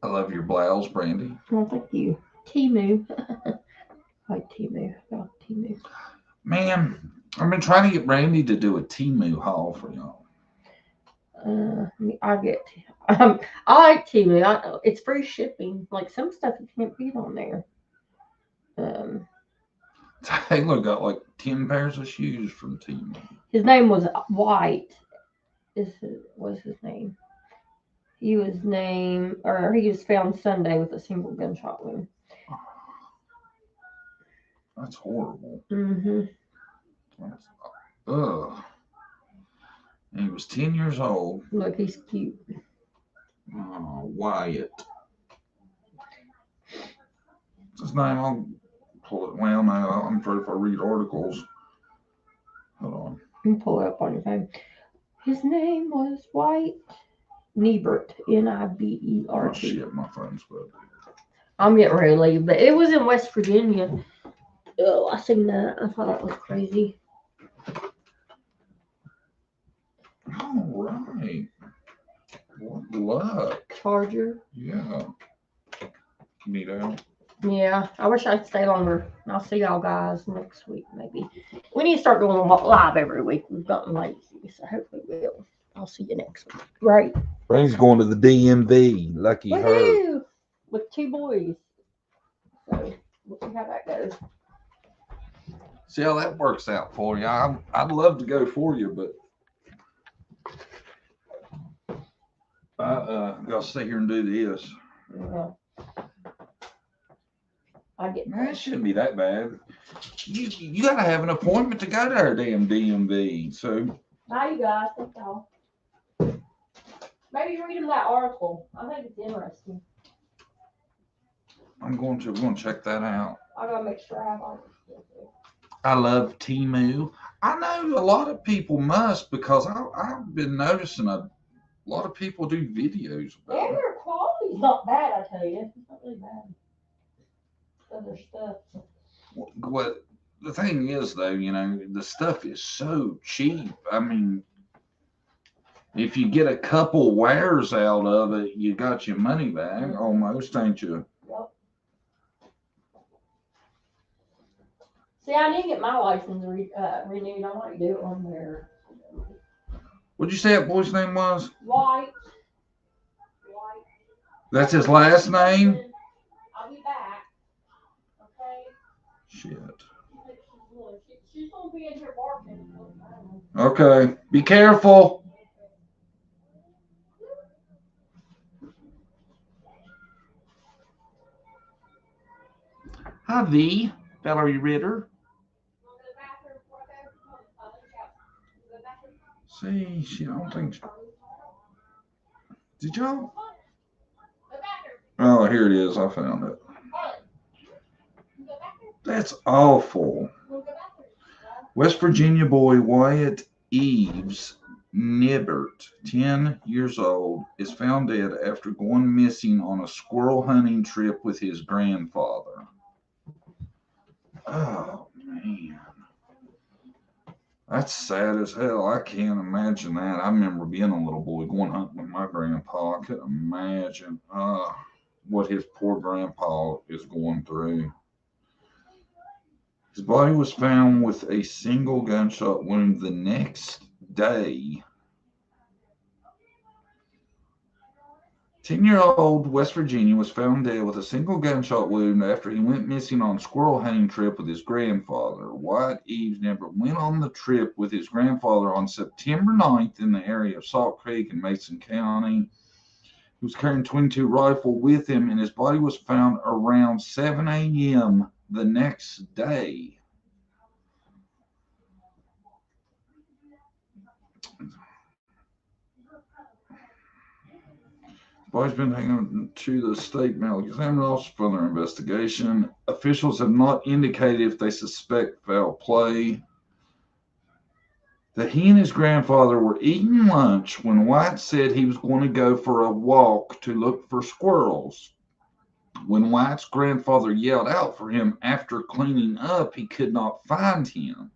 I love your blouse, Brandy. Oh, thank you. Temu. Like Temu. Man, I've been trying to get Brandy to do a Temu haul for y'all. I like Temu. It's free shipping. Like some stuff you can't beat on there. Taylor got like 10 pairs of shoes from Temu. His name was White. Was his name? He was found Sunday with a single gunshot wound. That's horrible. Mm-hmm. Ugh. And he was 10 years old. Look, he's cute. Oh, Wyatt. What's his name? I'll pull it. Well, no, I'm afraid if I read articles. Hold on. You can pull it up on your phone. His name was White Niebert. Nibert. Oh, shit, my phone's about to. I'm getting ready to leave, but it was in West Virginia. Oh, I seen that. I thought that was crazy. All right. What luck. Charger. Yeah. Neato. Yeah, I wish I could stay longer. I'll see y'all guys next week, maybe. We need to start doing live every week. We've gotten lazy, so hopefully we'll. I'll see you next week. Right. Frank's going to the DMV. Lucky her. Woohoo! With 2 boys. So we'll see how that goes. See how that works out for you. I'd love to go for you, but I gotta stay here and do this. Yeah. I get Man, it shouldn't be that bad. You gotta have an appointment to go to our damn DMV. So Bye, you guys. Thank y'all. Maybe read them that article. I think it's interesting. I'm going to check that out. I gotta make sure I have all this stuff. I love Temu. I know a lot of people must because I've been noticing a lot of people do videos about And it. their quality's not bad, I tell you. It's not really bad. Other stuff. What the thing is, though, the stuff is so cheap. I mean, if you get a couple wears out of it, you got your money back almost, ain't you? Yep. See, I need to get my license renewed. I want to do it on there. What'd you say that boy's name was? White. That's his last name? I'll be back. Okay. Shit. She's gonna be in here barking. Okay. Be careful. Hi, V. Valerie Ritter. See, I don't think. Did y'all? Oh, here it is. I found it. That's awful. West Virginia boy Wyatt Eves Nibbert, 10 years old, is found dead after going missing on a squirrel hunting trip with his grandfather. Oh, man. That's sad as hell. I can't imagine that. I remember being a little boy going hunting with my grandpa. I couldn't imagine what his poor grandpa is going through. His body was found with a single gunshot wound the next day. 10-year-old West Virginia was found dead with a single gunshot wound after he went missing on a squirrel hunting trip with his grandfather. Wyatt Eves never went on the trip with his grandfather on September 9th in the area of Salt Creek in Mason County. He was carrying a .22 rifle with him, and his body was found around 7 a.m. the next day. Body's been taken to the state medical examiner's office for their investigation. Officials have not indicated if they suspect foul play. That he and his grandfather were eating lunch when White said he was going to go for a walk to look for squirrels. When White's grandfather yelled out for him after cleaning up, he could not find him.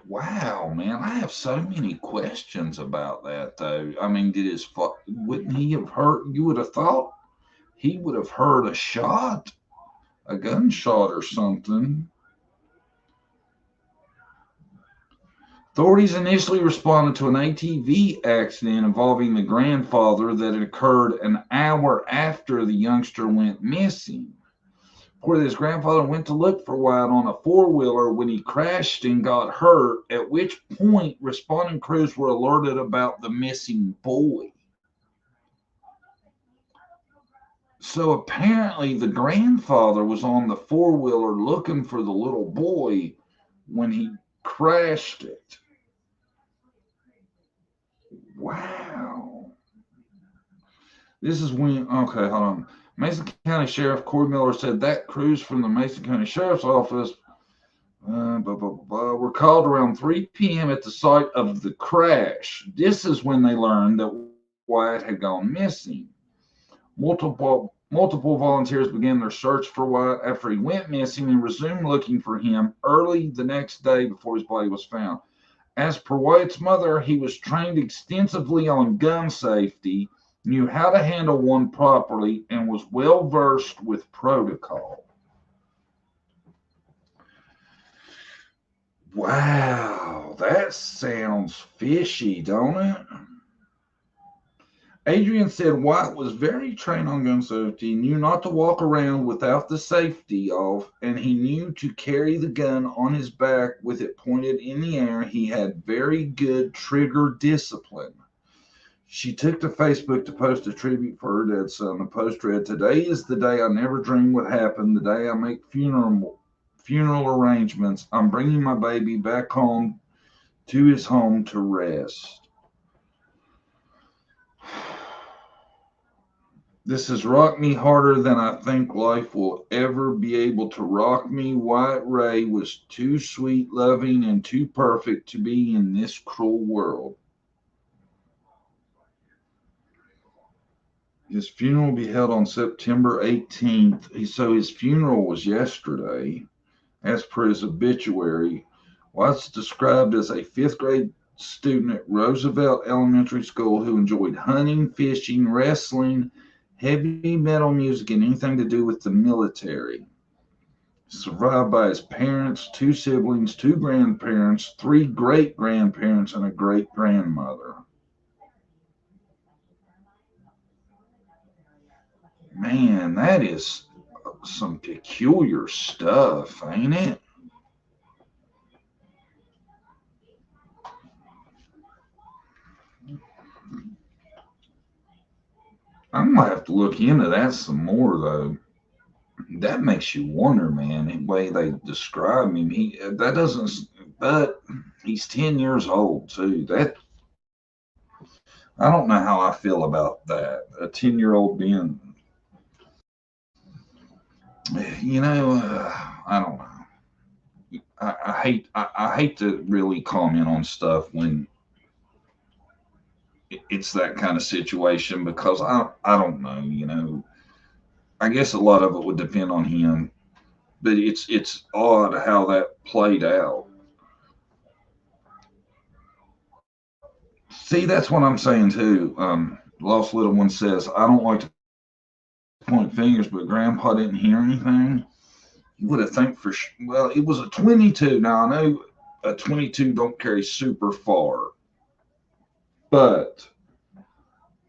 Wow, man, I have so many questions about that, though. I mean, wouldn't he have heard? You would have thought he would have heard a shot, a gunshot or something. Authorities initially responded to an ATV accident involving the grandfather that had occurred an hour after the youngster went missing. Where his grandfather went to look for Wyatt on a four-wheeler when he crashed and got hurt, at which point responding crews were alerted about the missing boy. So apparently the grandfather was on the four-wheeler looking for the little boy when he crashed it. Wow. This is when, okay, hold on. Mason County Sheriff Corey Miller said that crews from the Mason County Sheriff's Office Were called around 3 p.m. at the site of the crash. This is when they learned that Wyatt had gone missing. Multiple volunteers began their search for Wyatt after he went missing and resumed looking for him early the next day before his body was found. As per Wyatt's mother, he was trained extensively on gun safety, knew how to handle one properly, and was well versed with protocol. Wow, that sounds fishy, don't it? Adrian said White was very trained on gun safety, knew not to walk around without the safety off, and he knew to carry the gun on his back with it pointed in the air. He had very good trigger discipline. She took to Facebook to post a tribute for her dead son. The post read, "Today is the day I never dreamed would happen, the day I make funeral arrangements. I'm bringing my baby back home to his home to rest. This has rocked me harder than I think life will ever be able to rock me. Wyatt Ray was too sweet, loving, and too perfect to be in this cruel world." His funeral will be held on September 18th. So his funeral was yesterday. As per his obituary, Watts described as a fifth grade student at Roosevelt Elementary School who enjoyed hunting, fishing, wrestling, heavy metal music, and anything to do with the military. Survived by his parents, 2 siblings, 2 grandparents, 3 great grandparents, and a great grandmother. Man, that is some peculiar stuff, ain't it? I'm gonna have to look into that some more, though. That makes you wonder, man. The way they describe him, that doesn't. But he's 10 years old too. That I don't know how I feel about that. A 10-year-old being, I don't know. I hate to really comment on stuff when it's that kind of situation because I don't know. I guess a lot of it would depend on him, but it's odd how that played out. See, that's what I'm saying too. Lost Little One says, "I don't like to point fingers, but Grandpa didn't hear anything." You would have think well, it was a 22. Now I know a 22 don't carry super far, but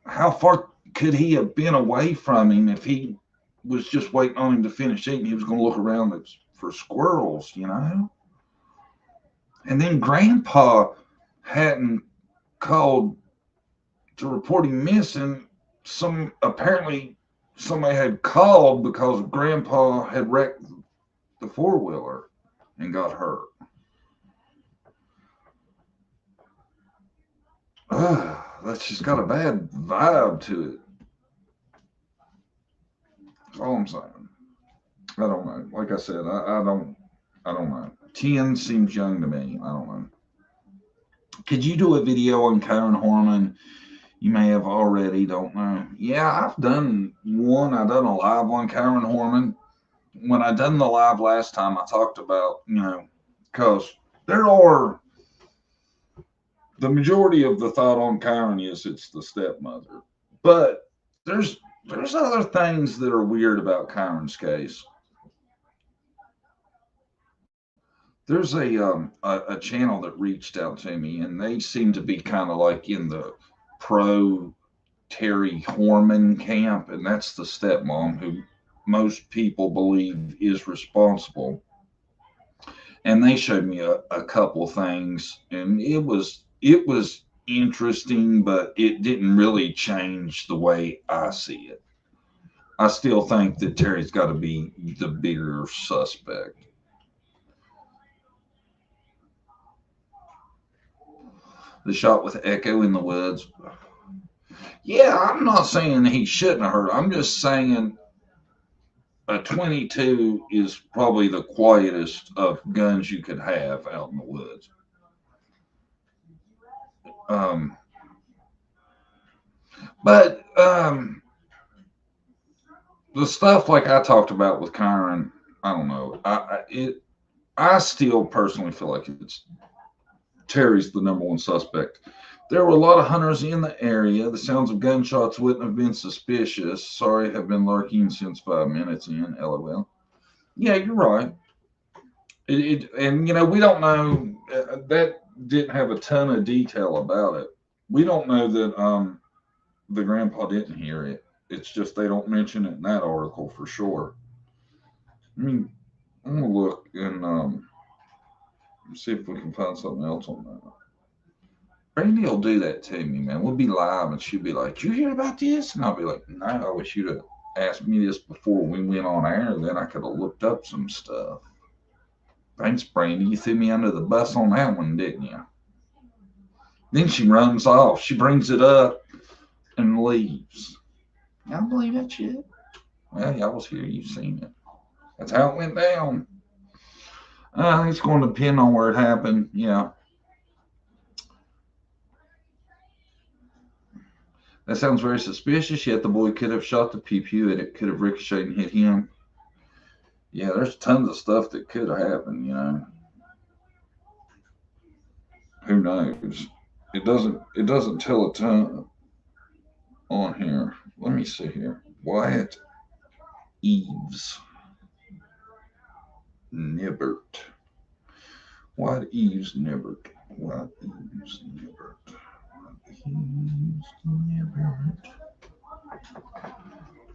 how far could he have been away from him if he was just waiting on him to finish eating? He was going to look around for squirrels. And then Grandpa hadn't called to report him missing. Apparently somebody had called because Grandpa had wrecked the 4-wheeler and got hurt. That's just got a bad vibe to it. That's all I'm saying. I don't know. Like I said, I don't know. 10 seems young to me. I don't know. Could you do a video on Karen Horman? You may have already, don't know. Yeah, I've done one. I done a live on Karen Horman. When I done the live last time, I talked about, because there are the majority of the thought on Karen is it's the stepmother, but there's other things that are weird about Karen's case. There's a channel that reached out to me, and they seem to be kind of like in the pro Terry Horman camp, and that's the stepmom who most people believe is responsible. And they showed me a couple things, and it was interesting, but it didn't really change the way I see it. I still think that Terry's got to be the bigger suspect. The shot with Echo in the woods. Yeah, I'm not saying he shouldn't have hurt. I'm just saying a 22 is probably the quietest of guns you could have out in the woods. Um, but the stuff like I talked about with Kyron, I don't know. I still personally feel like it's Terry's the number one suspect. There were a lot of hunters in the area. The sounds of gunshots wouldn't have been suspicious. Sorry, have been lurking since 5 minutes in. LOL. Yeah, you're right. And we don't know that didn't have a ton of detail about it. We don't know that the grandpa didn't hear it. It's just they don't mention it in that article for sure. I mean, I'm gonna look and see if we can find something else on that. Brandy will do that to me, man. We'll be live and she'll be like, "Did you hear about this?" And I'll be like, "No, I wish you'd have asked me this before we went on air. Then I could have looked up some stuff." Thanks, Brandy. You threw me under the bus on that one, didn't you? Then she runs off. She brings it up and leaves. I don't believe that shit. Well, y'all was here. You've seen it. That's how it went down. It's going to depend on where it happened. Yeah. That sounds very suspicious, yet the boy could have shot the pew and it could have ricocheted and hit him. Yeah, there's tons of stuff that could have happened, Who knows? It doesn't tell a ton on here. Let me see here. Wyatt Eves Nibbert. Wyatt Eves Nibbert. Wyatt Eves Nibbert.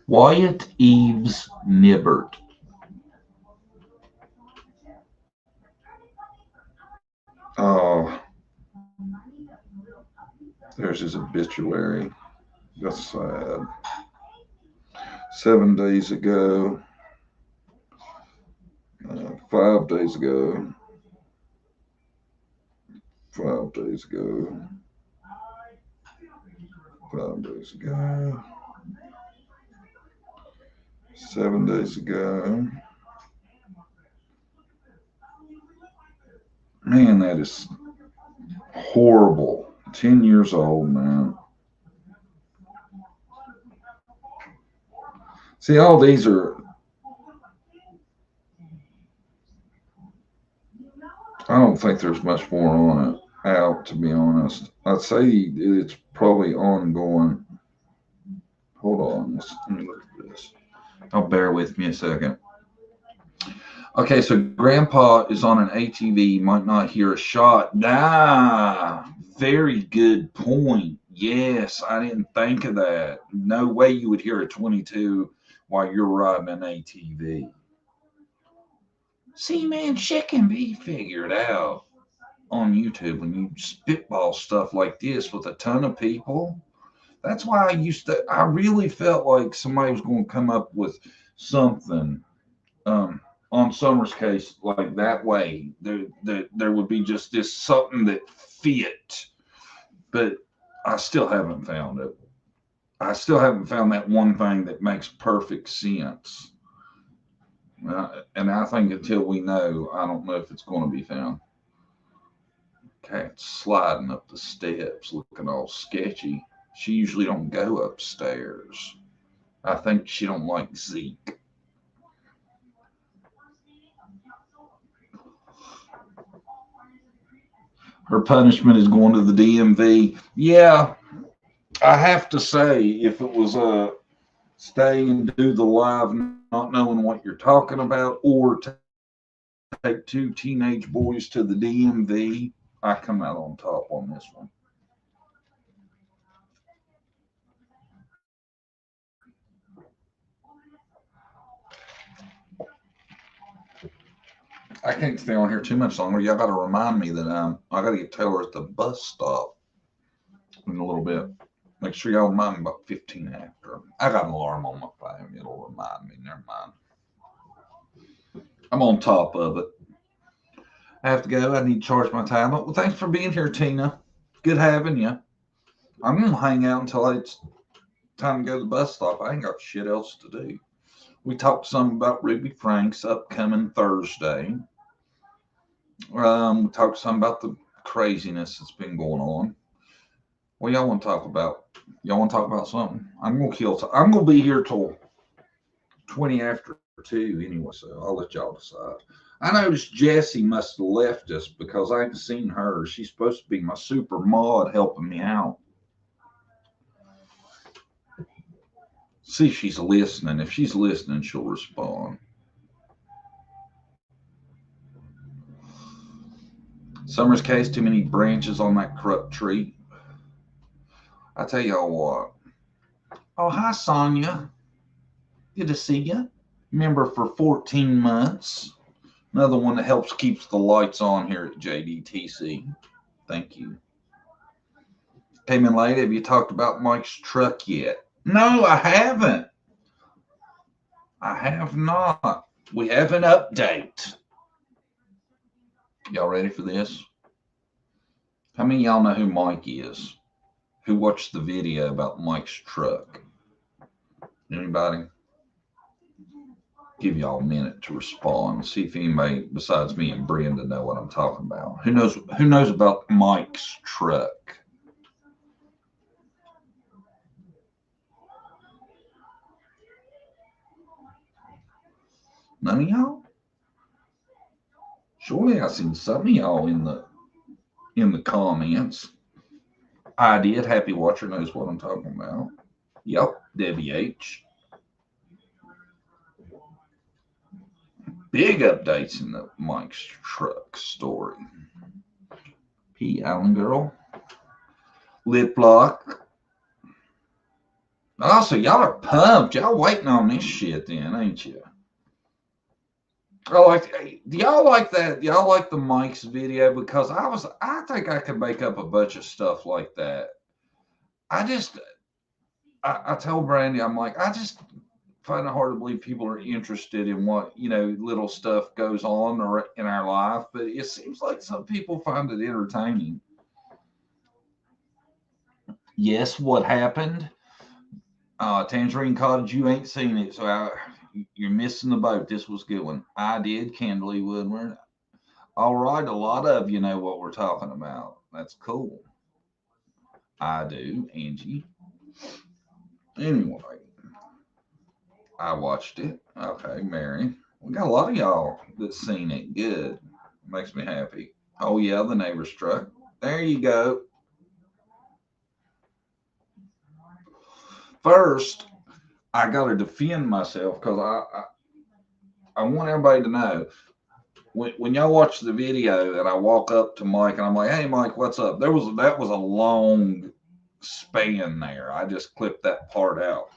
Wyatt Eves Nibbert. Oh, there's his obituary. That's sad. 7 days ago. 5 days ago. 5 days ago. 5 days ago. 7 days ago. Man, that is horrible. 10 years old, man. See, all these are. I don't think there's much more on it out, to be honest. I'd say it's probably ongoing. Hold on. Let me look at this. Bear with me a second. Okay, so Grandpa is on an ATV, might not hear a shot. Very good point. Yes, I didn't think of that. No way you would hear a 22 while you're riding an ATV. See, man, shit can be figured out on YouTube when you spitball stuff like this with a ton of people. That's why I really felt like somebody was going to come up with something on Summer's case like that way. There would be just this something that fit, but I still haven't found it. I still haven't found that one thing that makes perfect sense. And I think until we know, I don't know if it's going to be found. Cat's sliding up the steps, looking all sketchy. She usually don't go upstairs. I think she don't like Zeke. Her punishment is going to the DMV. Yeah, I have to say, if it was stay and do the live, not knowing what you're talking about, or take 2 teenage boys to the DMV, I come out on top on this one. I can't stay on here too much longer. Y'all got to remind me that I got to get Taylor at the bus stop in a little bit. Make sure y'all remind me about 15 after. I got an alarm on my phone. It'll remind me. Never mind. I'm on top of it. I have to go. I need to charge my tablet. Well, thanks for being here, Tina. Good having you. I'm going to hang out until it's time to go to the bus stop. I ain't got shit else to do. We talked some about Ruby Frank's upcoming Thursday. We talked some about the craziness that's been going on. What y'all want to talk about? Y'all want to talk about something? I'm gonna be here till 20 after 2 anyway, so I'll let y'all decide. I noticed Jessie must have left us because I haven't seen her. She's supposed to be my super mod helping me out. See if she's listening. If she's listening, she'll respond. Summers case, too many branches on that corrupt tree. I tell y'all what. Oh, hi, Sonia. Good to see you. Member for 14 months. Another one that helps keeps the lights on here at JDTC. Thank you. Came in late. Have you talked about Mike's truck yet? No, I haven't. I have not. We have an update. Y'all ready for this? How many of y'all know who Mike is? Who watched the video about Mike's truck? Anybody? Give y'all a minute to respond. See if anybody besides me and Brenda know what I'm talking about. Who knows about Mike's truck? None of y'all? Surely I seen some of y'all in the comments. I did. Happy Watcher knows what I'm talking about. Yep, Debbie H. Big updates in the Mike's truck story. P. Allen Girl. Lip block. Also, y'all are pumped. Y'all waiting on this shit then, ain't you? Do y'all like that? Do y'all like the Mike's video? Because I think I could make up a bunch of stuff like that. I told Brandy, I'm like, I just find it hard to believe people are interested in what, little stuff goes on or in our life, but it seems like some people find it entertaining. Yes, what happened? Tangerine Cottage, you ain't seen it, so you're missing the boat. This was a good one. I did, Kendley Woodward. All right, a lot of you know what we're talking about. That's cool. I do, Angie. Anyway, I watched it. Okay, Mary. We got a lot of y'all that's seen it. Good. Makes me happy. Oh, yeah, the neighbor's truck. There you go. First, I got to defend myself because I want everybody to know when y'all watch the video and I walk up to Mike and I'm like, hey, Mike, what's up? That was a long span there. I just clipped that part out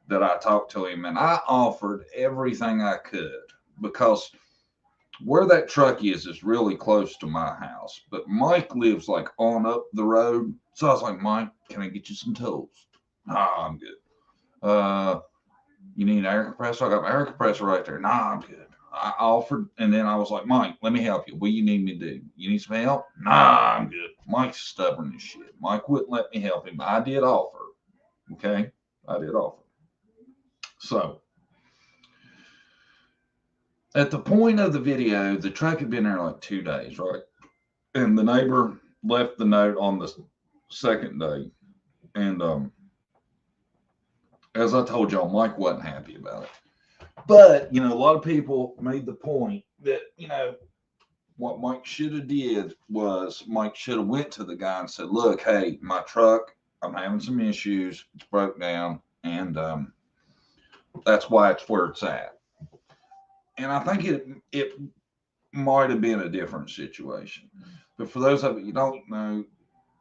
that I talked to him and I offered everything I could because where that truck is really close to my house. But Mike lives like on up the road. So I was like, Mike, can I get you some tools? Nah, I'm good. You need an air compressor? I got my air compressor right there. Nah, I'm good. I offered, and then I was like, Mike, let me help you. What do you need me to do? You need some help? Nah, I'm good. Mike's stubborn as shit. Mike wouldn't let me help him. I did offer. Okay? I did offer. So, at the point of the video, the truck had been there like 2 days, right? And the neighbor left the note on the second day. And as I told y'all, Mike wasn't happy about it. But, a lot of people made the point that, what Mike should have did was Mike should have went to the guy and said, look, hey, my truck, I'm having some issues. It's broke down. And that's why it's where it's at. And I think it might have been a different situation. But for those of you don't know,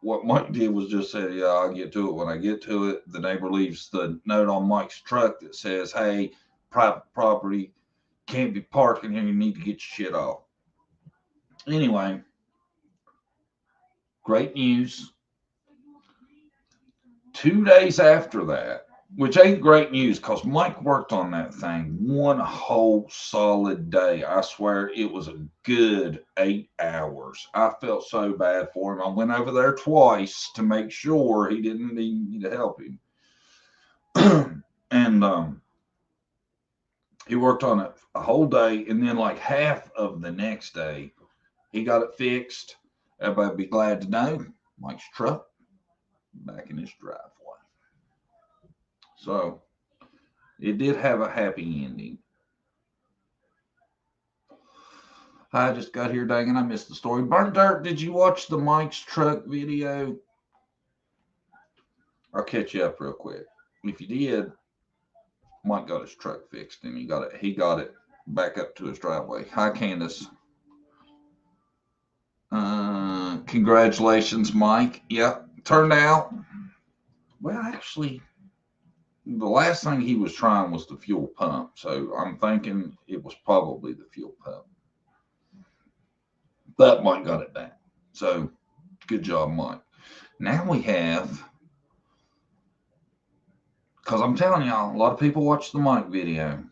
what Mike did was just say, yeah, I'll get to it when I get to it. The neighbor leaves the note on Mike's truck that says, hey, private property, can't be parking here. You need to get your shit off. Anyway, great news. 2 days after that, which ain't great news because Mike worked on that thing one whole solid day. I swear it was a good 8 hours. I felt so bad for him. I went over there twice to make sure he didn't need me to help him. And He worked on it a whole day, and then like half of the next day, he got it fixed. Everybody be glad to know Mike's truck back in his driveway. So it did have a happy ending. I just got here, dang it, I missed the story. Burnt Dirt, did you watch the Mike's truck video? I'll catch you up real quick. If you did, Mike got his truck fixed and he got it back up to his driveway. Hi, Candace. Congratulations, Mike. Yep, turned out. Well, actually, the last thing he was trying was the fuel pump, so I'm thinking it was probably the fuel pump. But Mike got it down. So good job, Mike. Now we have, because I'm telling y'all, a lot of people watched the Mike video.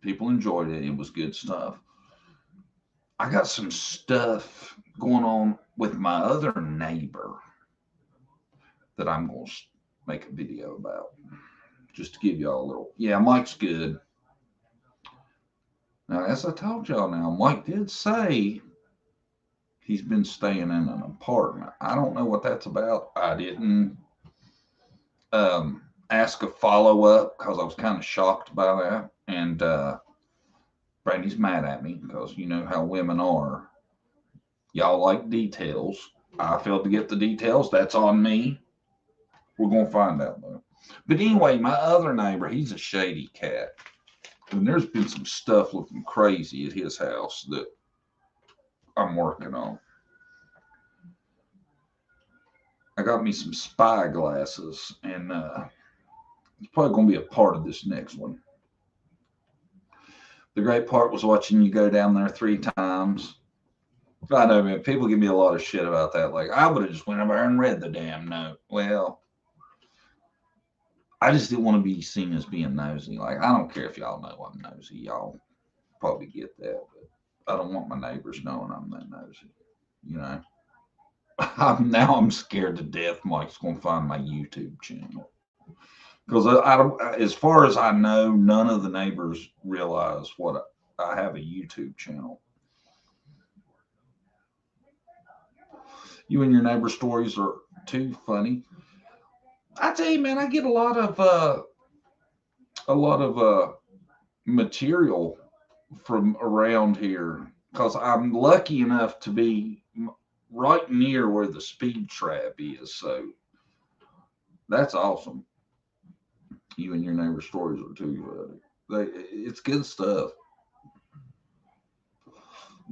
People enjoyed it. It was good stuff. I got some stuff going on with my other neighbor that I'm going to make a video about. Just to give y'all a little. Yeah, Mike's good. Now, as I told y'all now, Mike did say he's been staying in an apartment. I don't know what that's about. I didn't ask a follow up because I was kind of shocked by that. And Brandy's mad at me because you know how women are. Y'all like details. I failed to get the details. That's on me. We're going to find out though. But anyway, my other neighbor, he's a shady cat. And there's been some stuff looking crazy at his house that I'm working on. I got me some spy glasses, and it's probably going to be a part of this next one. The great part was watching you go down there 3 times. I know, man. People give me a lot of shit about that. Like, I would have just went over there and read the damn note. Well, I just didn't want to be seen as being nosy. Like, I don't care if y'all know I'm nosy. Y'all probably get that, but I don't want my neighbors knowing I'm that nosy. You know, I'm scared to death. Mike's gonna find my YouTube channel because I don't. As far as I know, none of the neighbors realize what I have a YouTube channel. You and your neighbor stories are too funny. I tell you, man, I get a lot of material from around here because I'm lucky enough to be right near where the speed trap is. So that's awesome. You and your neighbor stories are too funny. It's good stuff.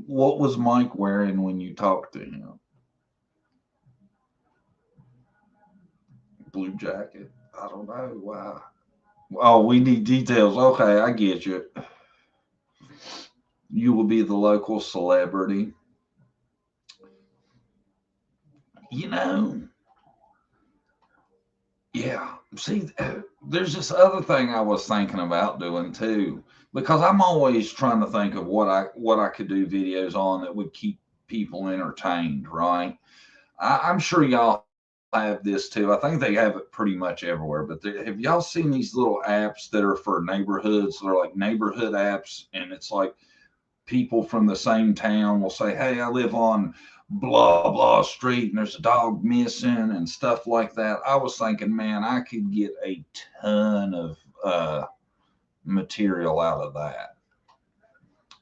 What was Mike wearing when you talked to him? Blue jacket. I don't know. Wow. Oh, we need details. Okay, I get you. You will be the local celebrity. You know, yeah. See, there's this other thing I was thinking about doing too, because I'm always trying to think of what I could do videos on that would keep people entertained, right? I'm sure y'all have this too. I think they have it pretty much everywhere. But have y'all seen these little apps that are for neighborhoods? They're like neighborhood apps, and it's like people from the same town will say, "Hey, I live on blah blah street, and there's a dog missing," and stuff like that. I was thinking, man, I could get a ton of material out of that.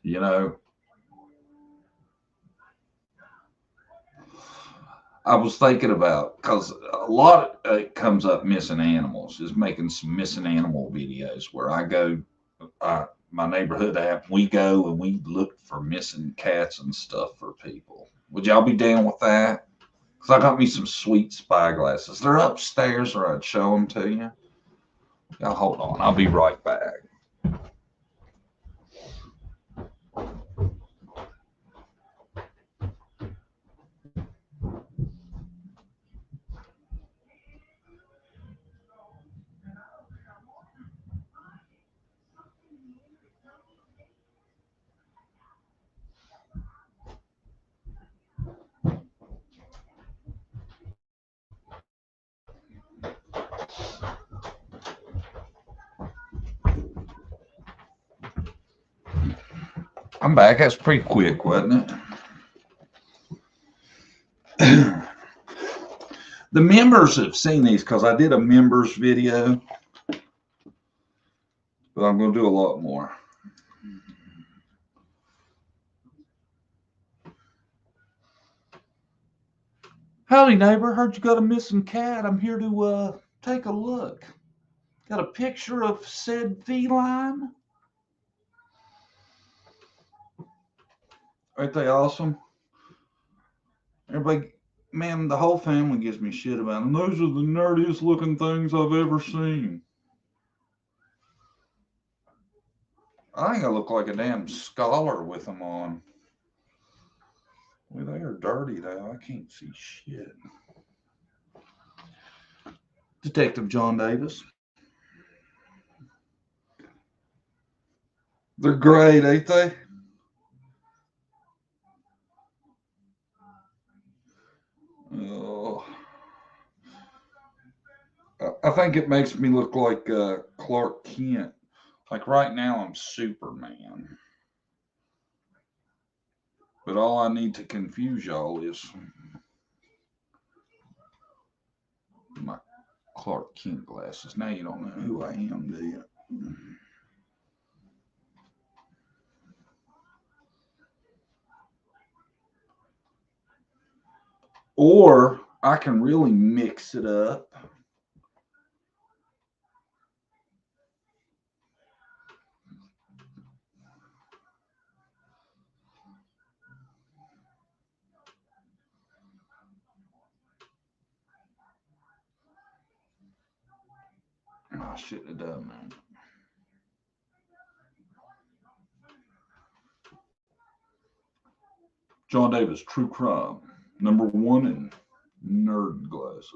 You know, I was thinking about because a lot comes up missing animals. Is making some missing animal videos where I go, my neighborhood app. We go and we look for missing cats and stuff for people. Would y'all be down with that? Because I got me some sweet spy glasses. They're upstairs, or I'd show them to you. Y'all hold on. I'll be right back. I'm back. That's pretty quick, wasn't it? The members have seen these because I did a members video, but I'm going to do a lot more. Howdy, neighbor. Heard you got a missing cat. I'm here to take a look. Got a picture of said feline? Ain't they awesome? Everybody, man, the whole family gives me shit about them. Those are the nerdiest looking things I've ever seen. I think I look like a damn scholar with them on. Well, they are dirty though. I can't see shit. Detective John Davis. They're great, ain't they? Oh. I think it makes me look like Clark Kent. Like right now, I'm Superman. But all I need to confuse y'all is my Clark Kent glasses. Now you don't know who I am, do you? Or I can really mix it up. I shouldn't have done that. John Davis, True Crime, #1 in nerd glasses.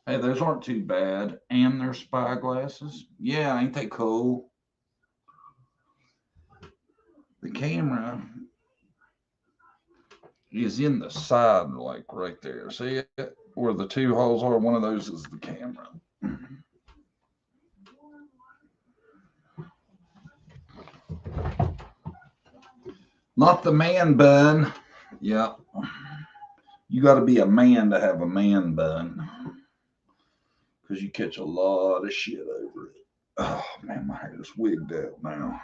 Hey, those aren't too bad. And they're spy glasses. Yeah, ain't they cool? The camera is in the side, like right there. See it? Where the two holes are? One of those is the camera. Not the man bun. Yeah. You got to be a man to have a man bun. Because you catch a lot of shit over it. Oh, man, my hair is wigged out now.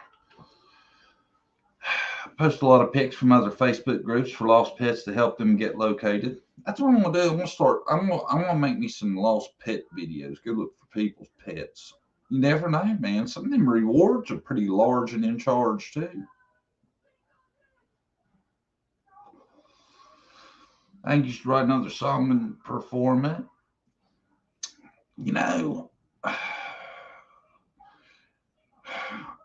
I post a lot of pics from other Facebook groups for lost pets to help them get located. That's what I'm gonna do. I'm gonna make me some lost pet videos. Go look for people's pets. You never know, man. Some of them rewards are pretty large and in charge too. I think you should write another song and perform it. You know,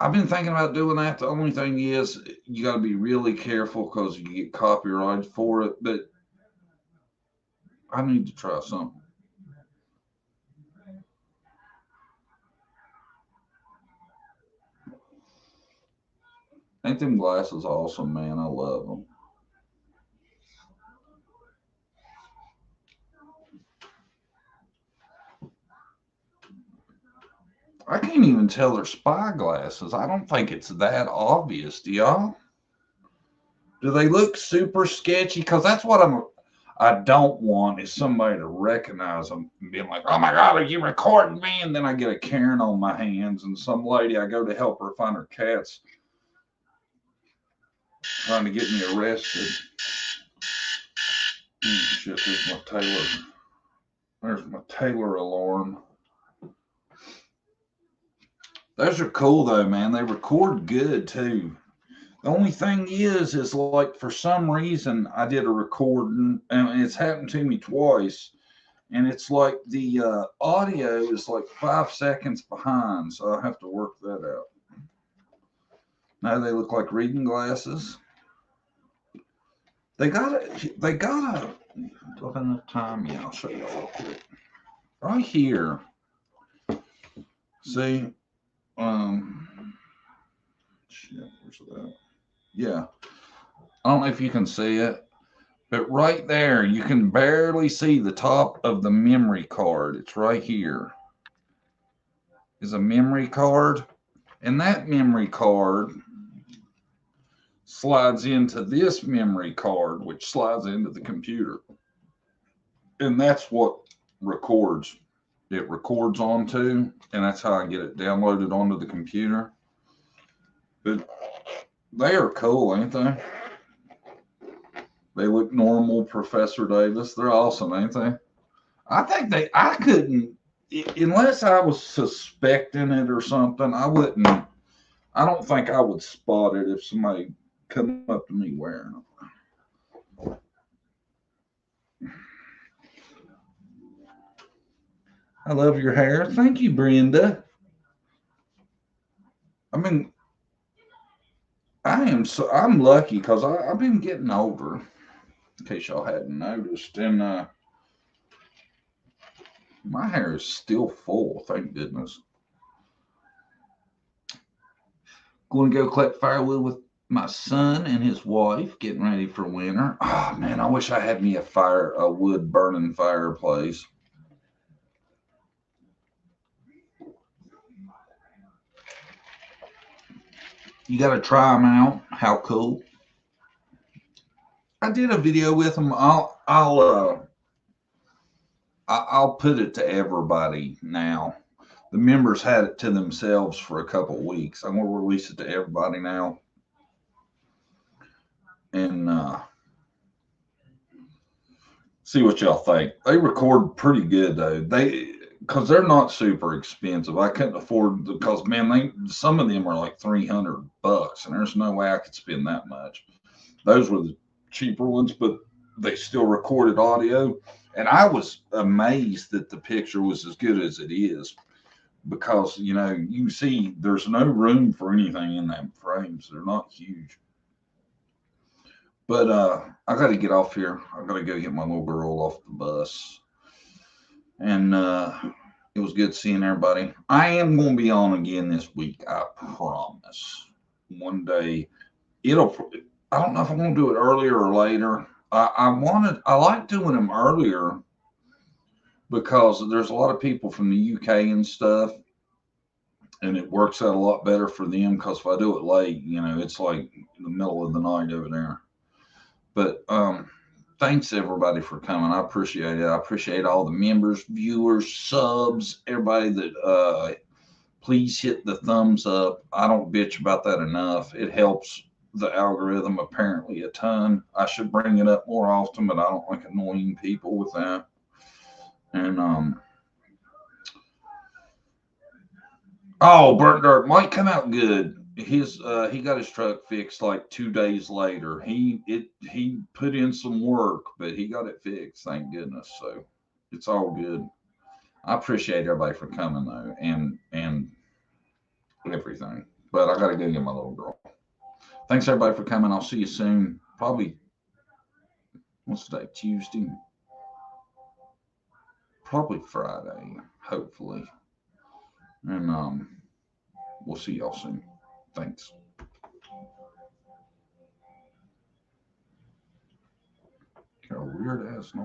I've been thinking about doing that. The only thing is, you got to be really careful because you get copyrighted for it. But I need to try something. Ain't them glasses awesome, man? I love them. I can't even tell they're spy glasses. I don't think it's that obvious, do y'all? Do they look super sketchy? Because that's what I don't want is somebody to recognize them and being like, oh my God, are you recording me? And then I get a Karen on my hands and some lady, I go to help her find her cats trying to get me arrested. Shit, there's my Taylor. There's my Taylor alarm. Those are cool though, man. They record good too. The only thing is like for some reason I did a recording and it's happened to me twice. And it's like the audio is like 5 seconds behind. So I have to work that out. Now they look like reading glasses. They got a, look at the time. Yeah, I'll show you real quick. Right here. See, shit, where's that? Yeah. I don't know if you can see it, but right there, you can barely see the top of the memory card. It's right here. Is a memory card. And that memory card slides into this memory card, which slides into the computer. And that's what records. It records onto, and that's how I get it downloaded onto the computer. But they are cool, ain't they? They look normal, Professor Davis. They're awesome, ain't they? I couldn't, unless I was suspecting it or something, I don't think I would spot it if somebody come up to me wearing them. I love your hair. Thank you, Brenda. I mean, I'm lucky because I've been getting older, in case y'all hadn't noticed. And my hair is still full, thank goodness. Going to go collect firewood with my son and his wife, getting ready for winter. Oh man, I wish I had me a wood burning fireplace. You got to try them out. How cool! I did a video with them. I'll put it to everybody now. The members had it to themselves for a couple of weeks. I'm gonna release it to everybody now, and see what y'all think. They record pretty good though. Because they're not super expensive. I couldn't afford because man, some of them are like $300, and there's no way I could spend that much. Those were the cheaper ones, but they still recorded audio, and I was amazed that the picture was as good as it is. Because you see there's no room for anything in them frames. They're not huge. But I got to get off here. I got to go get my little girl off the bus. And it was good seeing everybody. I am going to be on again this week. I promise. One day I don't know if I'm going to do it earlier or later. I like doing them earlier because there's a lot of people from the UK and stuff, and it works out a lot better for them. Because if I do it late, it's like in the middle of the night over there. But thanks everybody for coming. I appreciate it. I appreciate all the members, viewers, subs, everybody that please hit the thumbs up. I don't bitch about that enough. It helps the algorithm apparently a ton. I should bring it up more often, but I don't like annoying people with that. And Burnt Dirt might come out good. He got his truck fixed like 2 days later. He put in some work, but he got it fixed, thank goodness. So it's all good. I appreciate everybody for coming though, and everything. But I gotta go get my little girl. Thanks everybody for coming. I'll see you soon. Probably what's today? Tuesday. Probably Friday, hopefully. And we'll see y'all soon. Thanks. Got a weird ass noise.